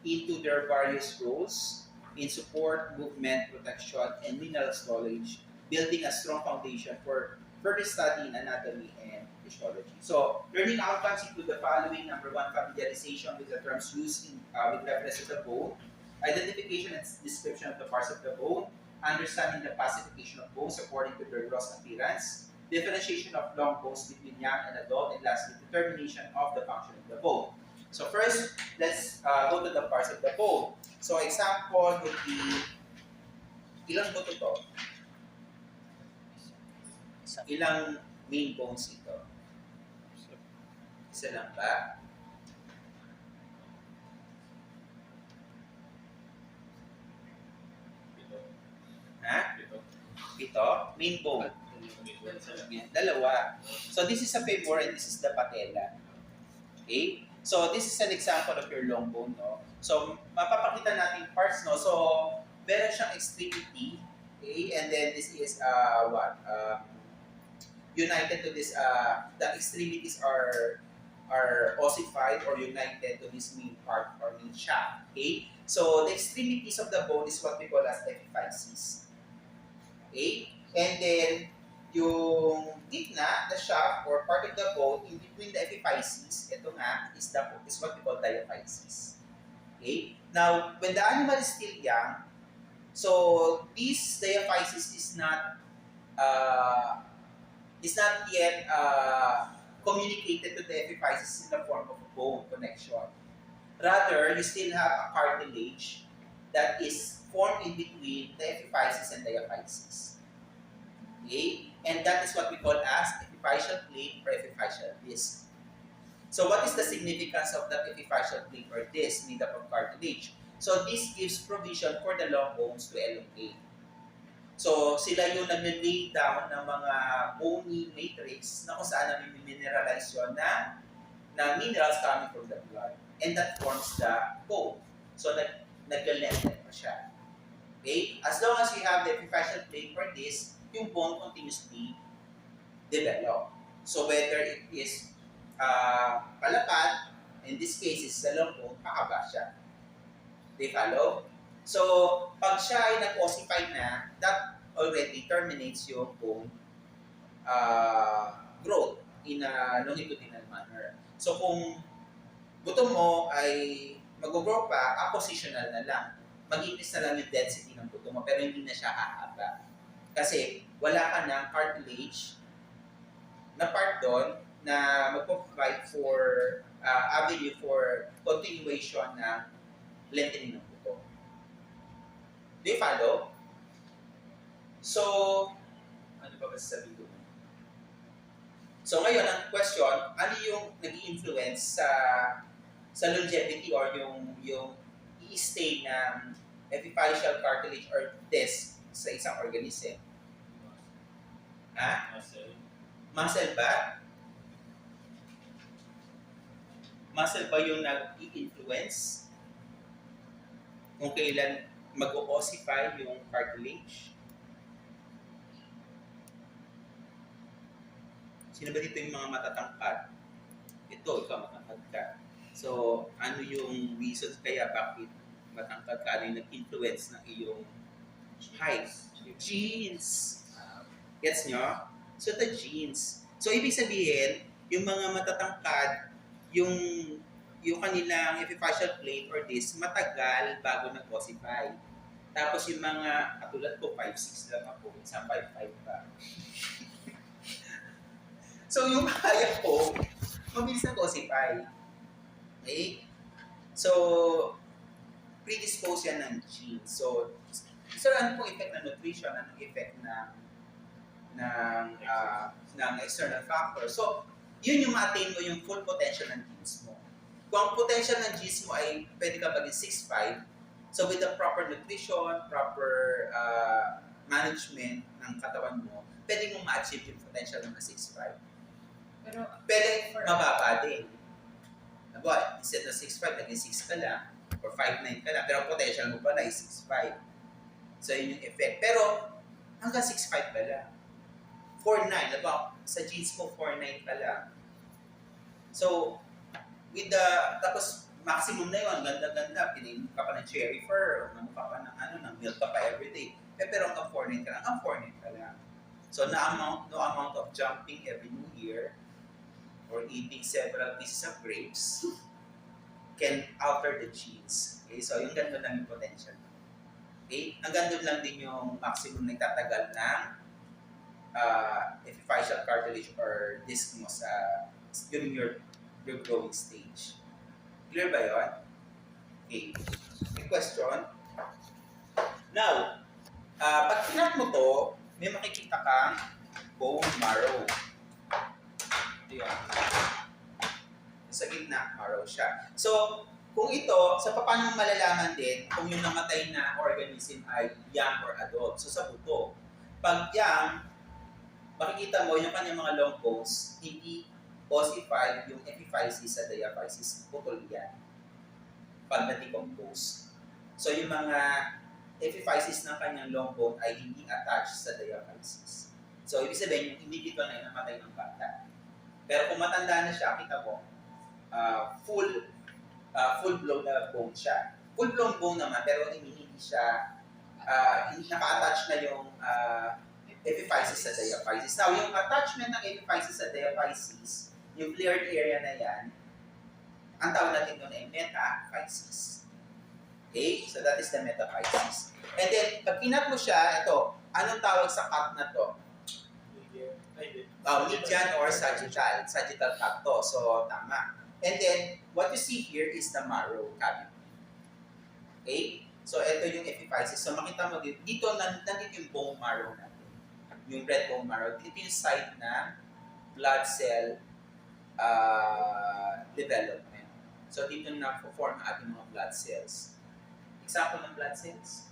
into their various roles in support, movement, protection, and mineral storage, building a strong foundation for further study in anatomy and physiology. So, learning outcomes include the following. Number one, familiarization with the terms used with reference to the bone, identification and description of the parts of the bone, understanding the classification of bones according to their gross appearance, differentiation of long bones between young and adult, and lastly, determination of the function of the bone. So first, let's go to the parts of the bone. So example would be, ilang buto to? Ilang main bones ito? Isa lang ba? Ha? Ito? Main bone. Dalawa. So this is a femur and this is the patella. Okay? So this is an example of your long bone, no? So mapapakita natin parts, no? So meron siyang extremity, okay? And then this is united to this the extremities are ossified or united to this main part or main shaft, okay? So the extremities of the bone is what we call as epiphyses. Okay? And then yung gitna, the shaft or part of the bone in between the epiphyses, ito nga is what we call diaphyses. Okay? Now, when the animal is still young, so this diaphysis is not yet communicated to the epiphysis in the form of bone connection. Rather, you still have a cartilage that is formed in between the epiphysis and diaphysis. Okay? And that is what we call as epiphyseal plate or epiphyseal disc. So what is the significance of that epiphyseal plate or disc made up of cartilage? So this gives provision for the long bones to elongate. So sila yung nag-lay down ng mga bony matrix na kung saan nami-mineralize yun na minerals coming from the blood. And that forms the bone. So nag-lengthen pa siya. Okay? As long as you have the epiphyseal plate or disc, yung bone continuously develop. So whether it is palapad, in this case is the long bone, pakaba siya. They follow? So pag siya ay nag-ossify na, that already terminates yung bone growth in a longitudinal manner. So kung buto mo ay mag-grow pa, positional na lang. Mag-increase na lang yung density ng buto mo, pero hindi na siya hahaba. Kasi wala ka ng cartilage na part doon na mag-provide for avenue for continuation ng lengthening ng buto. Do you follow? So, ano ba sasabihin ko? So ngayon, ang question, ano yung nag-i-influence sa longevity or yung i-stay ng epiphyseal cartilage or disc sa isang organism? Ha? Muscle ba? Muscle ba yung nag-i-influence kung kailan mag-ossify yung cartilage? Sino ba dito yung mga matatangkad? Ito, ikaw matangkad ka. So, ano yung reasons kaya bakit matangkad ka? Ano yung nag-influence ng iyong height? Genes. Gets nyo? So, the genes. So, ibig sabihin, yung mga matatangkad, yung kanilang epiphyseal plate or disc, matagal bago nag-ossify. Tapos yung mga, katulad ko, 5'6 lang ako, isang 5'5 pa. So, yung kaya ko, mabilis nag-ossify. Okay? So, predispose yan ng genes. So, ano pong effect ng nutrition? Anong effect ng external factor? So, yun yung ma-attain mo yung full potential ng genes mo. Kung ang potential ng genes mo ay pwede ka maging 6'5", so with the proper nutrition, proper management ng katawan mo, pwede mong ma-achieve yung potential ng 6'5". Pero, Pwede mababa din. Diba? Instead na 6'5", naging 6 ka lang, or 5'9 ka lang, pero ang potential mo pala ay 6'5". So, yun yung effect. Pero, hanggang 6'5 ka lang. 4'9", diba? Sa genes mo, 4'9 ka lang. So, with the, tapos, maximum na yun, ganda-ganda, pininom ka pa ng cherry fur, or namuka pa ng milk ka pa everyday. Pero hanggang 4'9 ka lang, hanggang 4'9 ka lang. So no amount of jumping every new year or eating several pieces of grapes can alter the genes. Okay, so yung ganun lang yung potential. Okay, hanggang doon lang din yung maximum na itatagal ng epiphyseal cartilage or disc mo sa during your growing stage. Clear ba yun? Okay. May question? Now, pag tinat mo to, may makikita kang bone marrow. Ayan. Sa gitna, marrow siya. So, kung ito, sa paano malalaman din kung yung namatay na organism ay young or adult. So, sa buto. Pag young, makikita mo yung kanyang mga long bones, hindi ossified yung epiphysis sa diaphysis. Putol yan. Pag na-decompose. So, yung mga epiphysis ng kanyang long bone ay hindi attached sa diaphysis. So, ibig sabihin, yung hindi dito na namatay ng bata. Pero kung matanda na siya, kita mo, full-blown na bone siya. Full-blown bone naman, pero hindi siya, hindi naka-attach na yung epiphysis sa diaphysis. Now, yung attachment ng epiphysis sa diaphysis, yung cleared area na yan, ang tawag natin doon ay metaphysis. Okay? So, that is the metaphysis. And then, pag kinat mo siya, ito, anong tawag sa cut na to? Median or sagittal. Sagittal cut to. So, tama. And then, what you see here is the marrow cavity. Okay? So, ito yung epiphysis. So, makita mo dito, nandito yung bone marrow natin. Yung red bone marrow. Ito yung site na blood cell development. So, dito na-form ang ating mga blood cells. Example ng blood cells?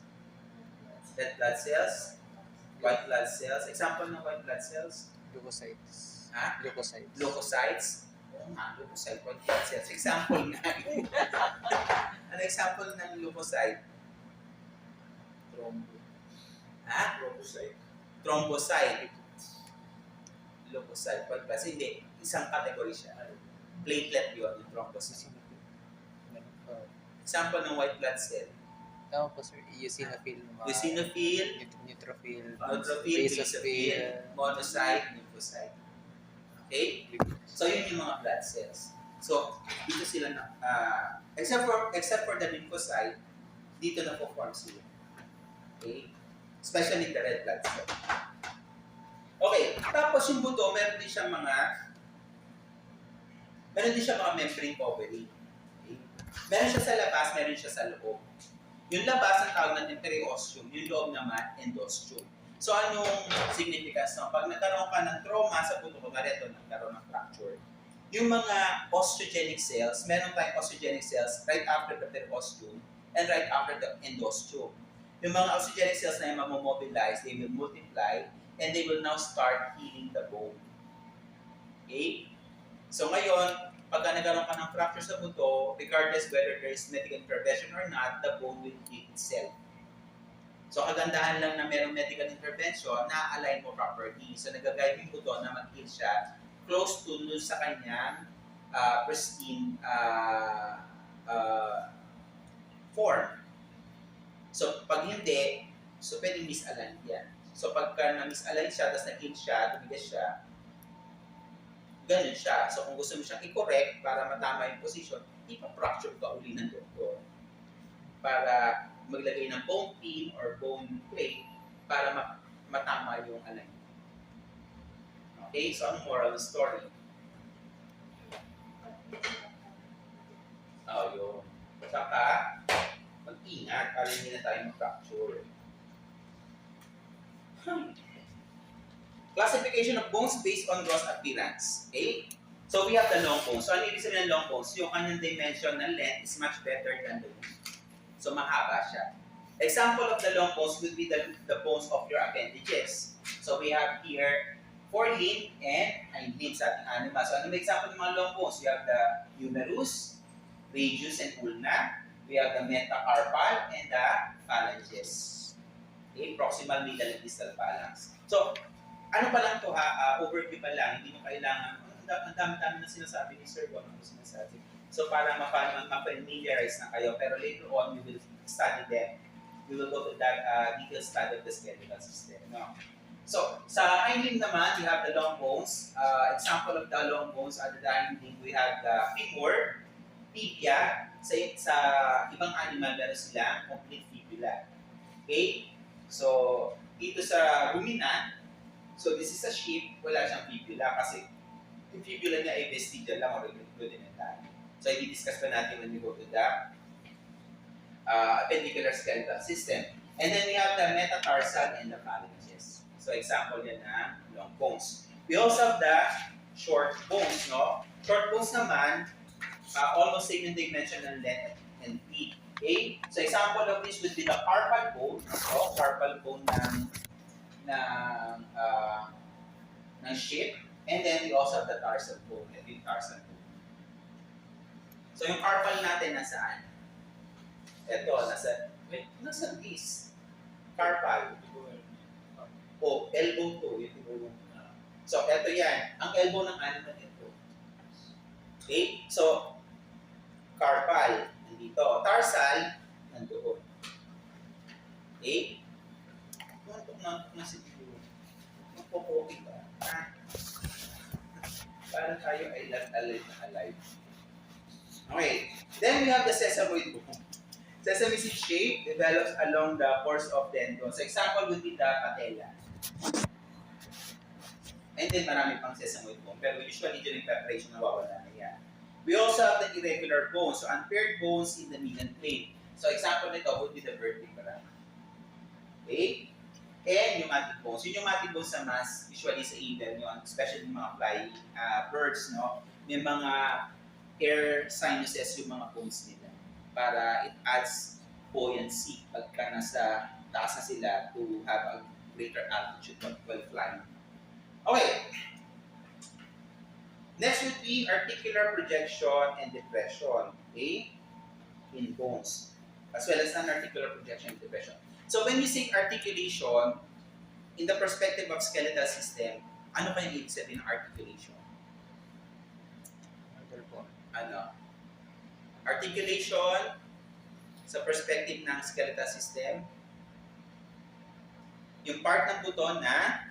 Red blood cells, white blood cells. Example ng white blood cells? Leukocytes. Ha? Leukocytes. Leukocytes. Oo nga, leukocyte, white blood cells. Example nga. Ano example ng leukocyte? Ha? Thrombocyte. Leukocyte, white blood cells. Hindi, isang category siya. Platelet yun, yung thrombocyte. Example ng white blood cell. Tama po sir, eosinophil, Eosinophil, neutrophil, neutrophil, basophil, monocyte, lymphocyte. Okay? So, yun yung mga blood cells. So, dito sila na, except for the lymphocyte, dito na po-form sila. Okay? Especially the red blood cell. Okay, tapos yung buto, meron din siyang mga membrane covering. Okay? Meron siya sa labas, meron siya sa loob. Yung labas ang tawag natin periosteum, yung loob naman endosteum. So anong significance no? Pag nagkaroon ka ng trauma sa buto, kunwari ito, nagkaroon ng fracture, yung mga osteogenic cells, meron tayong osteogenic cells right after the periosteum and right after the endosteum. Yung mga osteogenic cells na yung mamobilize, they will multiply and they will now start healing the bone. Okay? So ngayon, pagka nagkaroon ka ng fracture sa buto, regardless whether there is medical intervention or not, the bone will heal itself. So kagandahan lang na mayroong medical intervention, na-align mo properly. So nag-guide yung buto na mag-heal siya close to nun sa kanyang pristine form. So pag hindi, so pwedeng misalign yan. So pagka na-misalign siya, tapos nag-heal siya, tumigas siya, ganun siya. So kung gusto mo siyang i-correct para matama yung position, ipa-fracture ka uli ng doktor para maglagay ng bone pin or bone plate para matama yung alignment. Okay? So anong moral of the story? Yun. Saka, mag-ingat para hindi na tayo mag-fracture. Classification of bones based on gross appearance. Okay? So we have the long bones. So ano ibig sabihin ng long bones? Yung kanyang dimension ng length is much better than the width. So mahaba siya. Example of the long bones would be the bones of your appendages. So we have here forelimb and hind limb sa ating animal. So ano may example ng mga long bones? We have the humerus, radius, and ulna. We have the metacarpal and the phalanges. Okay? Proximal, middle, and distal phalanx. So, ano pa lang to ha, overview pa lang, hindi mo kailangan, ang dami-dami na sinasabi ni Sir Juan, ano sinasabi. So para ma-familiarize na kayo, pero later on, we will study them. We will go to that detailed study of the skeletal system. No? So, Sa hind limb naman, we have the long bones. Example of the long bones under the hind limb, we have the femur, tibia. Sa ibang animal, meron silang complete fibula. Okay? So, dito sa ruminant, so this is a sheep, wala siyang fibula kasi yung fibula niya ay vestigial lang or rudimentary. So, i-discuss pa natin when we go to the appendicular skeletal system. And then we have the metatarsal and the phalanges. So, example yan na long bones. We also have the short bones, no? Short bones naman, almost same dimensional length and feet. Okay? So, example of this would be the carpal bone, no? Carpal bone ng sheep. And then we also have the tarsal bone, the tarsal bone. So, yung carpal natin nasaan? Ito, nasa this. Carpal. O, elbow to. So, ito yan. Ang elbow ng animal ito. Okay? So, carpal, nandito. Tarsal, nandoon. Okay? Mantok na siguro. Magpo-copy ka. Parang tayo ay alive. Okay. Then we have the sesamoid bone. Sesame seed shape develops along the course of tendon. So example would be the patella. And then marami pang sesamoid bone. Pero usually during preparation, nawawala na yan. We also have the irregular bones. So unpaired bones in the median plane. So example nito would be the vertebra. Okay? And pneumatic bones. Yung pneumatic bones sa mas, usually sa eagle, especially yung mga flying birds, no? May mga air sinuses yung mga bones nila para it adds buoyancy pagka nasa taas na sila to have a greater altitude while flying. Okay. Next would be articular projection and depression, okay, in bones, as well as non-articular projection and depression. So when we say articulation, in the perspective of skeletal system, ano ba yung ibig sabihin ng articulation? Ano? Articulation sa perspective ng skeletal system, yung part ng buto na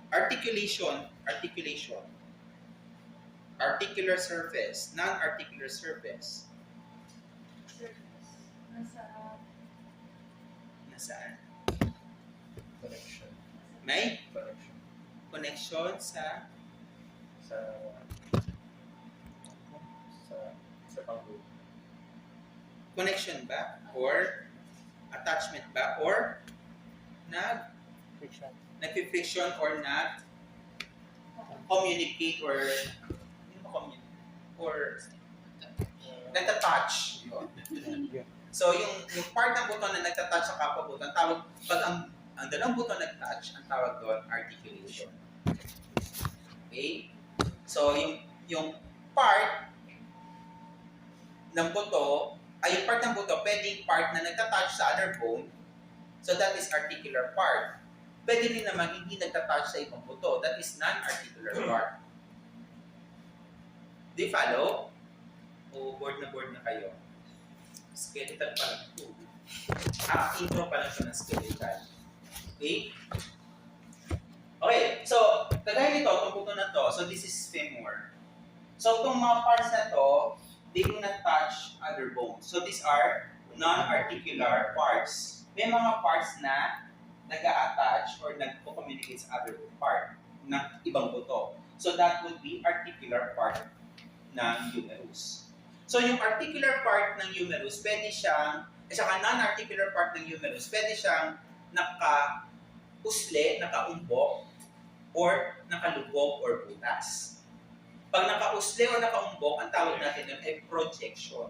articulation, articular surface, non-articular surface. Nasaan? Connection. May Connection. connection sa pangbuo. connection ba? Or attachment ba? Or Friction. nag-friction or communicate or hindi mo communicate or nagtatouch. Yun. So yung part ng buto na nagtatouch sa kapwa buto, ang tawag, pag ang dalawang buto nagtouch, ang tawag doon articulation. Okay? So yung part ng buto, ay yung part ng buto, pwedeng part na nagtatouch sa other bone, so that is articular part. Pwede rin naman hindi nagtatouch sa ibang buto, that is non-articular part. Do you follow? O board na kayo? Skeletal pa lang ito. Intro pa lang siya ng skeletal. Okay? Okay, so, kagaya nito, itong buto na to, so this is femur. So, itong mga parts na to, they do not touch other bones. So, these are non-articular parts. May mga parts na nag-a-attach or nag-communicate sa other part ng ibang buto. So, that would be articular part ng humerus. So, yung articular part ng humerus, pwede siyang, saka non-articular part ng humerus, pwede siyang naka-usle, naka-umbok, or nakalubog or butas. Pag naka-usle o naka-umbok, ang tawag natin yun ay projection.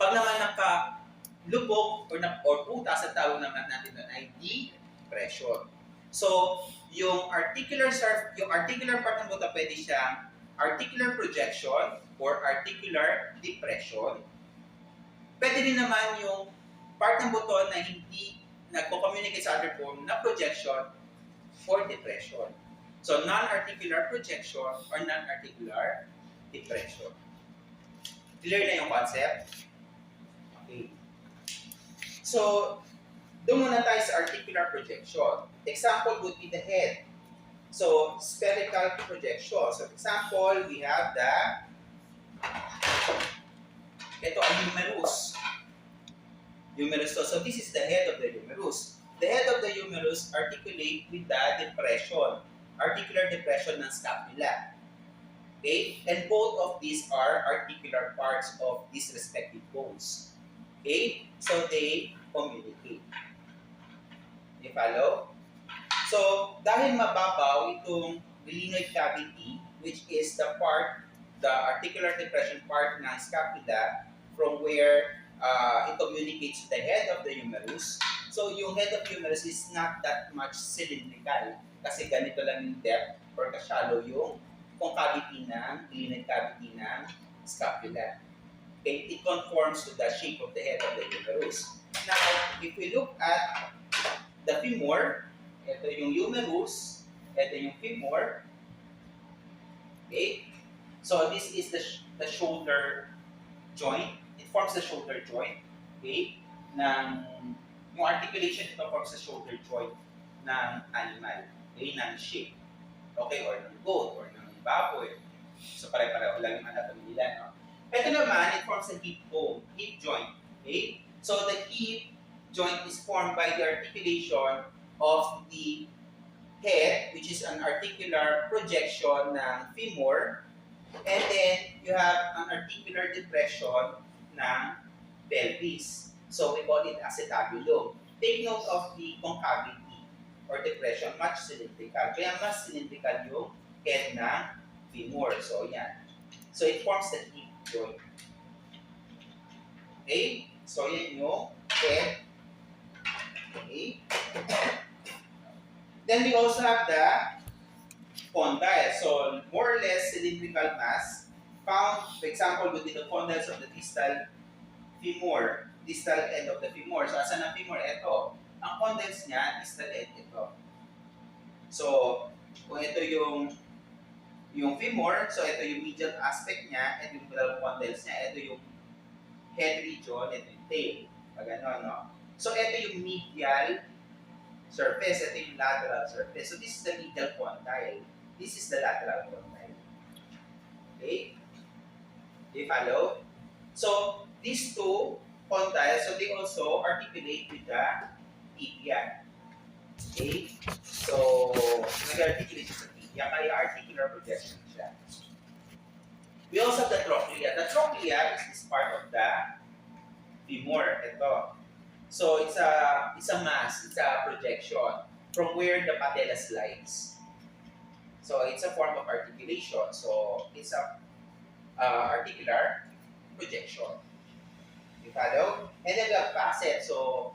Pag naman naka-lubog or butas, ang tawag naman natin yun ay depression. So, yung articular part ng buto, pwede siyang articular projection or articular depression. Pwede din naman yung part ng buto na hindi nagko-communicate sa other bone na projection or depression. So, non-articular projection or non-articular depression. Clear na yung concept? Okay. So, doon muna tayo sa articular projection. Example would be the head. So, spherical projection. So, example, we have ito ang humerus. Humerus to. So, this is the head of the humerus. The head of the humerus articulate with the depression, articular depression ng scapula. Okay? And both of these are articular parts of these respective bones. Okay? So, they communicate. You follow? So, dahil mababaw itong glenoid cavity, which is the articular depression part ng scapula from where it communicates to the head of the humerus. So, yung head of humerus is not that much cylindrical kasi ganito lang yung depth or ka-shallow yung concavity ng glenoid cavity ng scapula. Okay? It conforms to the shape of the head of the humerus. Now, if we look at the femur, ito yung humerus, ito yung femur. Okay? So, this is the shoulder joint. It forms the shoulder joint. Okay? Yung articulation ito forms the shoulder joint ng animal. Okay? Ng sheep. Okay? Or ng goat, or ng baboy. So, pare-pareho lang yung anatomy nila. No? Ito naman, it forms the hip bone, hip joint. Okay? So, the hip joint is formed by the articulation of the head, which is an articular projection ng femur, and then you have an articular depression ng pelvis. So we call it acetabulum. Take note of the concavity or depression, much cylindrical. Kaya mas cylindrical yung head ng femur. So yan. So it forms the hip joint. Okay? So yan yung head. Okay? Then we also have the condyle. So more or less cylindrical mass found, for example, would be the condyles of the distal femur, distal end of the femur. So asan ang femur? Ito. Ang condyles niya, distal end ito. So kung ito yung femur, so ito yung medial aspect niya, ito yung condyles niya, ito yung head region, ito yung tail. Pag ano, no? So ito yung medial surface, ito yung lateral surface. So this is the medial condyle. This is the lateral condyle. Okay? Do you follow? So these two condyles, so they also articulate with the tibia. Okay? So nag-articulate sa tibia, kaya articular projection siya. We also have the trochlea. The trochlea is this part of the femur. Ito. So it's a mass, it's a projection from where the patella slides. So it's a form of articulation. So it's a articular projection. You follow? And then we have facet. So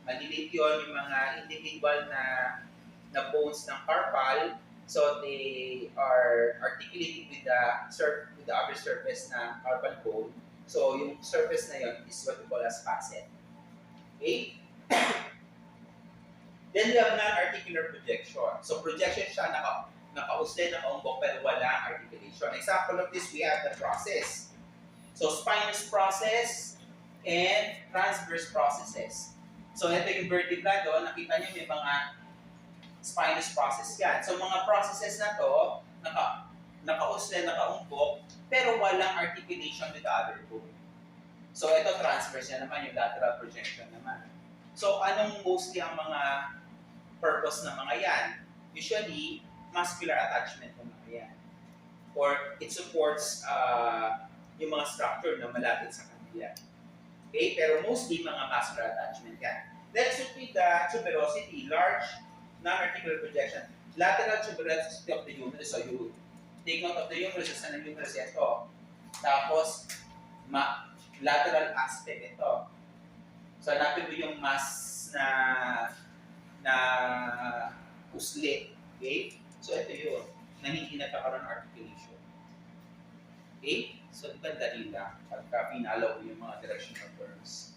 maliliit yun yung mga individual na bones ng carpal. So they are articulated with the upper surface ng carpal bone. So yung surface na yun is what we call as facet. Okay? Then we have non-articular projection. So projection siya naka-usli, naka-umbok, pero walang articulation. Example of this, we have the process. So spinous process and transverse processes. So ito yung vertebra doon, nakita niyo may mga spinous process yan. So mga processes na to, naka-usli, naka-umbok, pero walang articulation with the other bone. So ito transverse yan naman, yung lateral projection naman. So anong mostly ang mga purpose ng mga yan? Usually, muscular attachment ng mga yan. Or it supports yung mga structure na malapit sa kanila. Okay? Pero mostly mga muscular attachment yan. Next would be the tuberosity, large non-articular projection. Lateral tuberosity of the humerus. So you take note of the humerus, saan ang humerus ito. Tapos, lateral aspect ito. So hanapin mo yung mass na usli. Okay? So ito yun, na hindi nagkakaroon ng articulation. Okay? So ito dali lang, pagka pinalaw mo yung mga directional terms.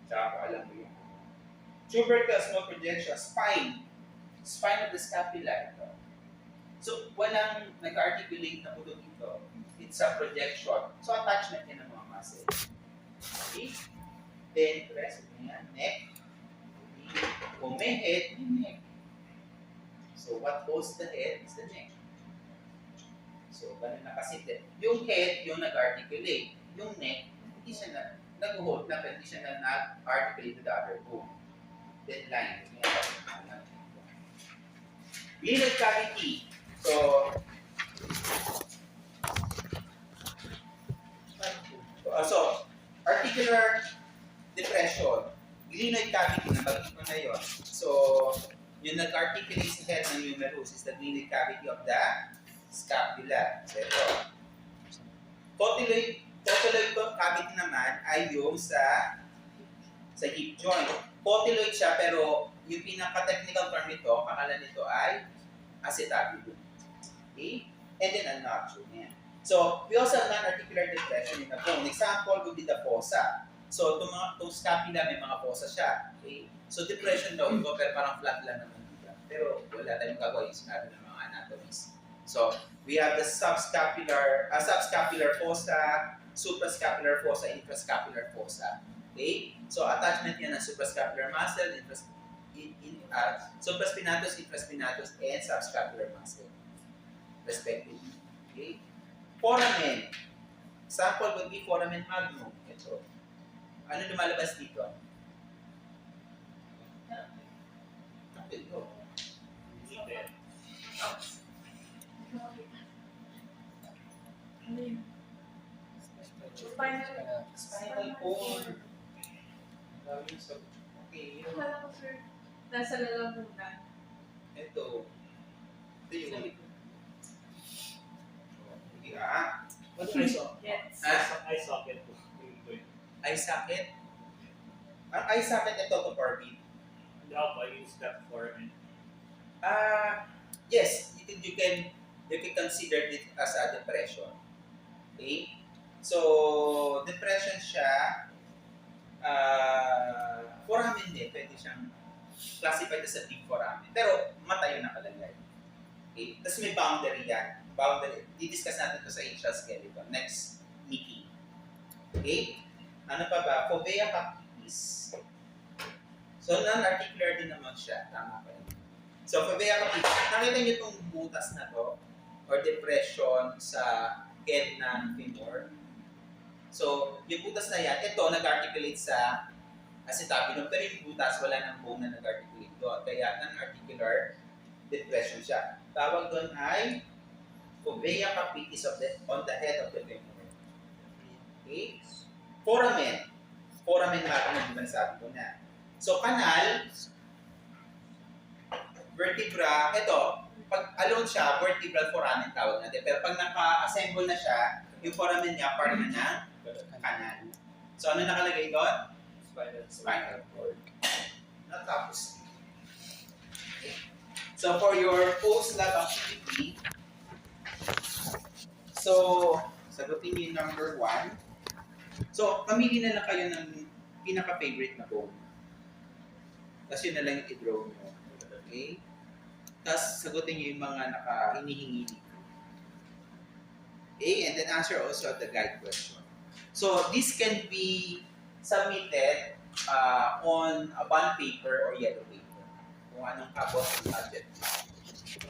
Tsaka alam mo yung tubercle, small projection, spine of the scapula ito. So walang nag-articulate na ulo dito. It's a projection. So attachment yan ng mga muscle. Okay? Then, rest. Ayan, neck. Kung may head, may neck. So, what holds the head is the neck. So, ganun na kasi. Yung head, yung nag-articulate. Yung neck, hindi siya nag-hold na, hindi siya nag-articulate to the other bone. Then, line. Glenoid cavity. So, articular depression, glenoid cavity, nabanggit ko na yun. So, yung nag-articulate sa head ng humerus is the glenoid cavity of the scapula. So, ito. Cotyloid cavity naman ay yung sa hip joint. Cotyloid siya, pero yung pinaka-technical term nito, pangalan nito ay acetabulum. Okay? And then a notch. Yan. So, we also have non-articular depression in the bone. Example would be the fossa. So, itong scapula, may mga fossa siya. Okay? So, depression daw ito, pero parang flat lang naman dito. Pero wala tayong gagawin sinabi ng mga anatomies. So, we have the subscapular fossa, suprascapular fossa, infrascapular fossa. Okay? So, attachment yan ng suprascapular muscle, supraspinatus, infraspinatus, and subscapular muscle, respectively. Okay? Foramen. Example would be foramen magnum. Ito. Ano lumalabas dito? Ito. Ano yun? Spinal cord. Okay. Wala ko, sir. Nasa lalamunan. Ito. Ito yung... Sige ah. What eye Yes. eye socket po? Eye socket. Ang eye socket ito to Barbie. And how I use that for an Yes, you can consider it as a depression. Okay? So, depression siya, foramen din, pwede siyang classified as a deep foramen. Pero, mata yun nakalagay. Okay? Tapos may boundary yan. Boundary. Didiscuss natin ito sa atrial skeleton. Next meeting. Okay? Ano pa ba? Fovea capitis. So, non-articular din naman siya. Tama pa yun. So, fovea capitis. Nakita niyo itong butas na to or depression sa head ng femur. So, yung butas na yan, ito nag-articulate sa acetabulum. Pero yung butas, wala nang bone na nag-articulate doon. Kaya non-articular depression siya. Tawag doon ay fovea capitis on the head of the femur. Okay? Foramen. Foramen natin, di ba nasabi ko na. So, kanal, vertebra, ito, pag alone siya, vertebral foramen tawag natin. Pero pag naka-assemble na siya, yung foramen niya, part na ng kanal. So, ano nakalagay doon? Spinal cord. Natapos. Okay. So, for your post-lab activity, so, sagutin niyo yung number 1. So, pamili na lang kayo ng pinaka-favorite na bone. Tapos yun na lang yung i-draw nyo. Okay? Tapos sagutin nyo yung mga hinihingi dito. Okay? And then answer also the guide question. So, this can be submitted on a bond paper or yellow paper. Kung anong kabos ng subject.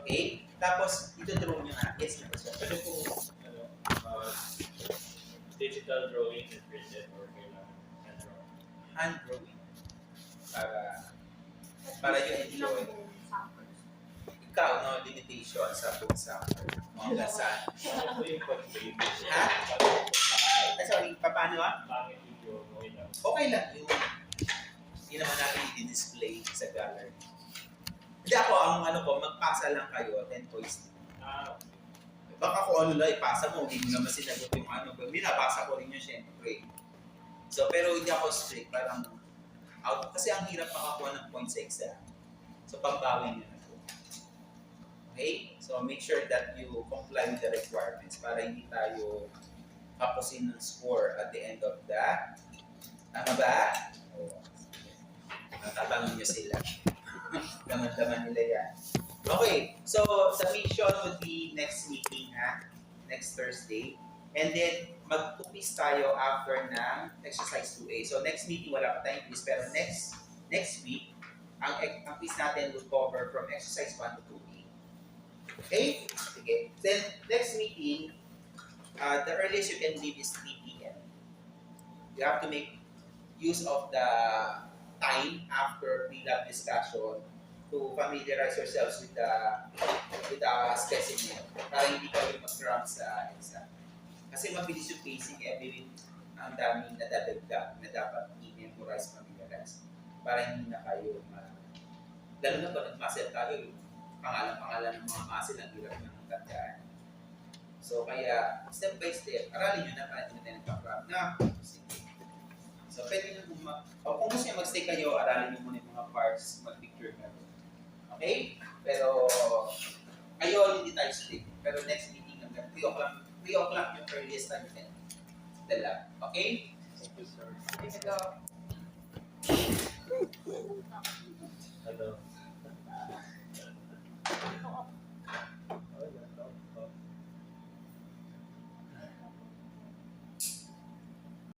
Okay? Tapos, ito-draw nyo na. Yes, na question. Pwede po, digital drawing is printed or kailangan hand drawing. Hand drawing. Para yung enjoy. Ikaw, no, limitation sa book sample. Mga saan. Ano po yung pag-grade? Ha? Sorry, paano ah? Pangit video, okay lang. Okay lang yun. Hindi naman natin i-display sa gallery. Hindi ako, ang ano ko, magpasa lang kayo, 10 points. Baka kung ano lang ipasa mo, hindi mo naman sinagot yung ano. Pero binabasa ko rin yun syempre. So, pero hindi ako strict, parang out. Kasi ang hirap makakuha ng points sa exam. So, pambawin nyo na po. Okay? So, make sure that you comply with the requirements para hindi tayo kapusin ng score at the end of the... Tama ba? Oo. Natatanong nyo sila. Daman-daman nila yan. Okay, so submission would be next meeting, next Thursday. And then, mag-quiz tayo after ng exercise 2A. So next meeting wala pa tayong quiz, pero next week, ang quiz natin will cover from exercise 1 to 2A. Okay? Sige. Then next meeting, the earliest you can leave is 3 p.m. You have to make use of the time after pre-lab discussion to familiarize yourselves with the specimen para hindi kayo mag-cram sa exam. Kasi mabilis yung pacing every week, ang daming nadadagdag na dapat i-memorize, familiarize para hindi na kayo lalo na pag nag-muscle tayo, pangalan ng mga muscle ang hirap ng tandaan. So kaya step by step, aralin nyo na paano nyo tayo nagka-cram na. So pwede nyo kung gusto nyo mag-stay kayo, aralin nyo muna yung mga parts, mag-picture meron. Okay? Pero ngayon hindi tayo stay. Pero next meeting hanggang 3 o'clock yung earliest time you can dala. Okay? Thank you, sir. Give it up.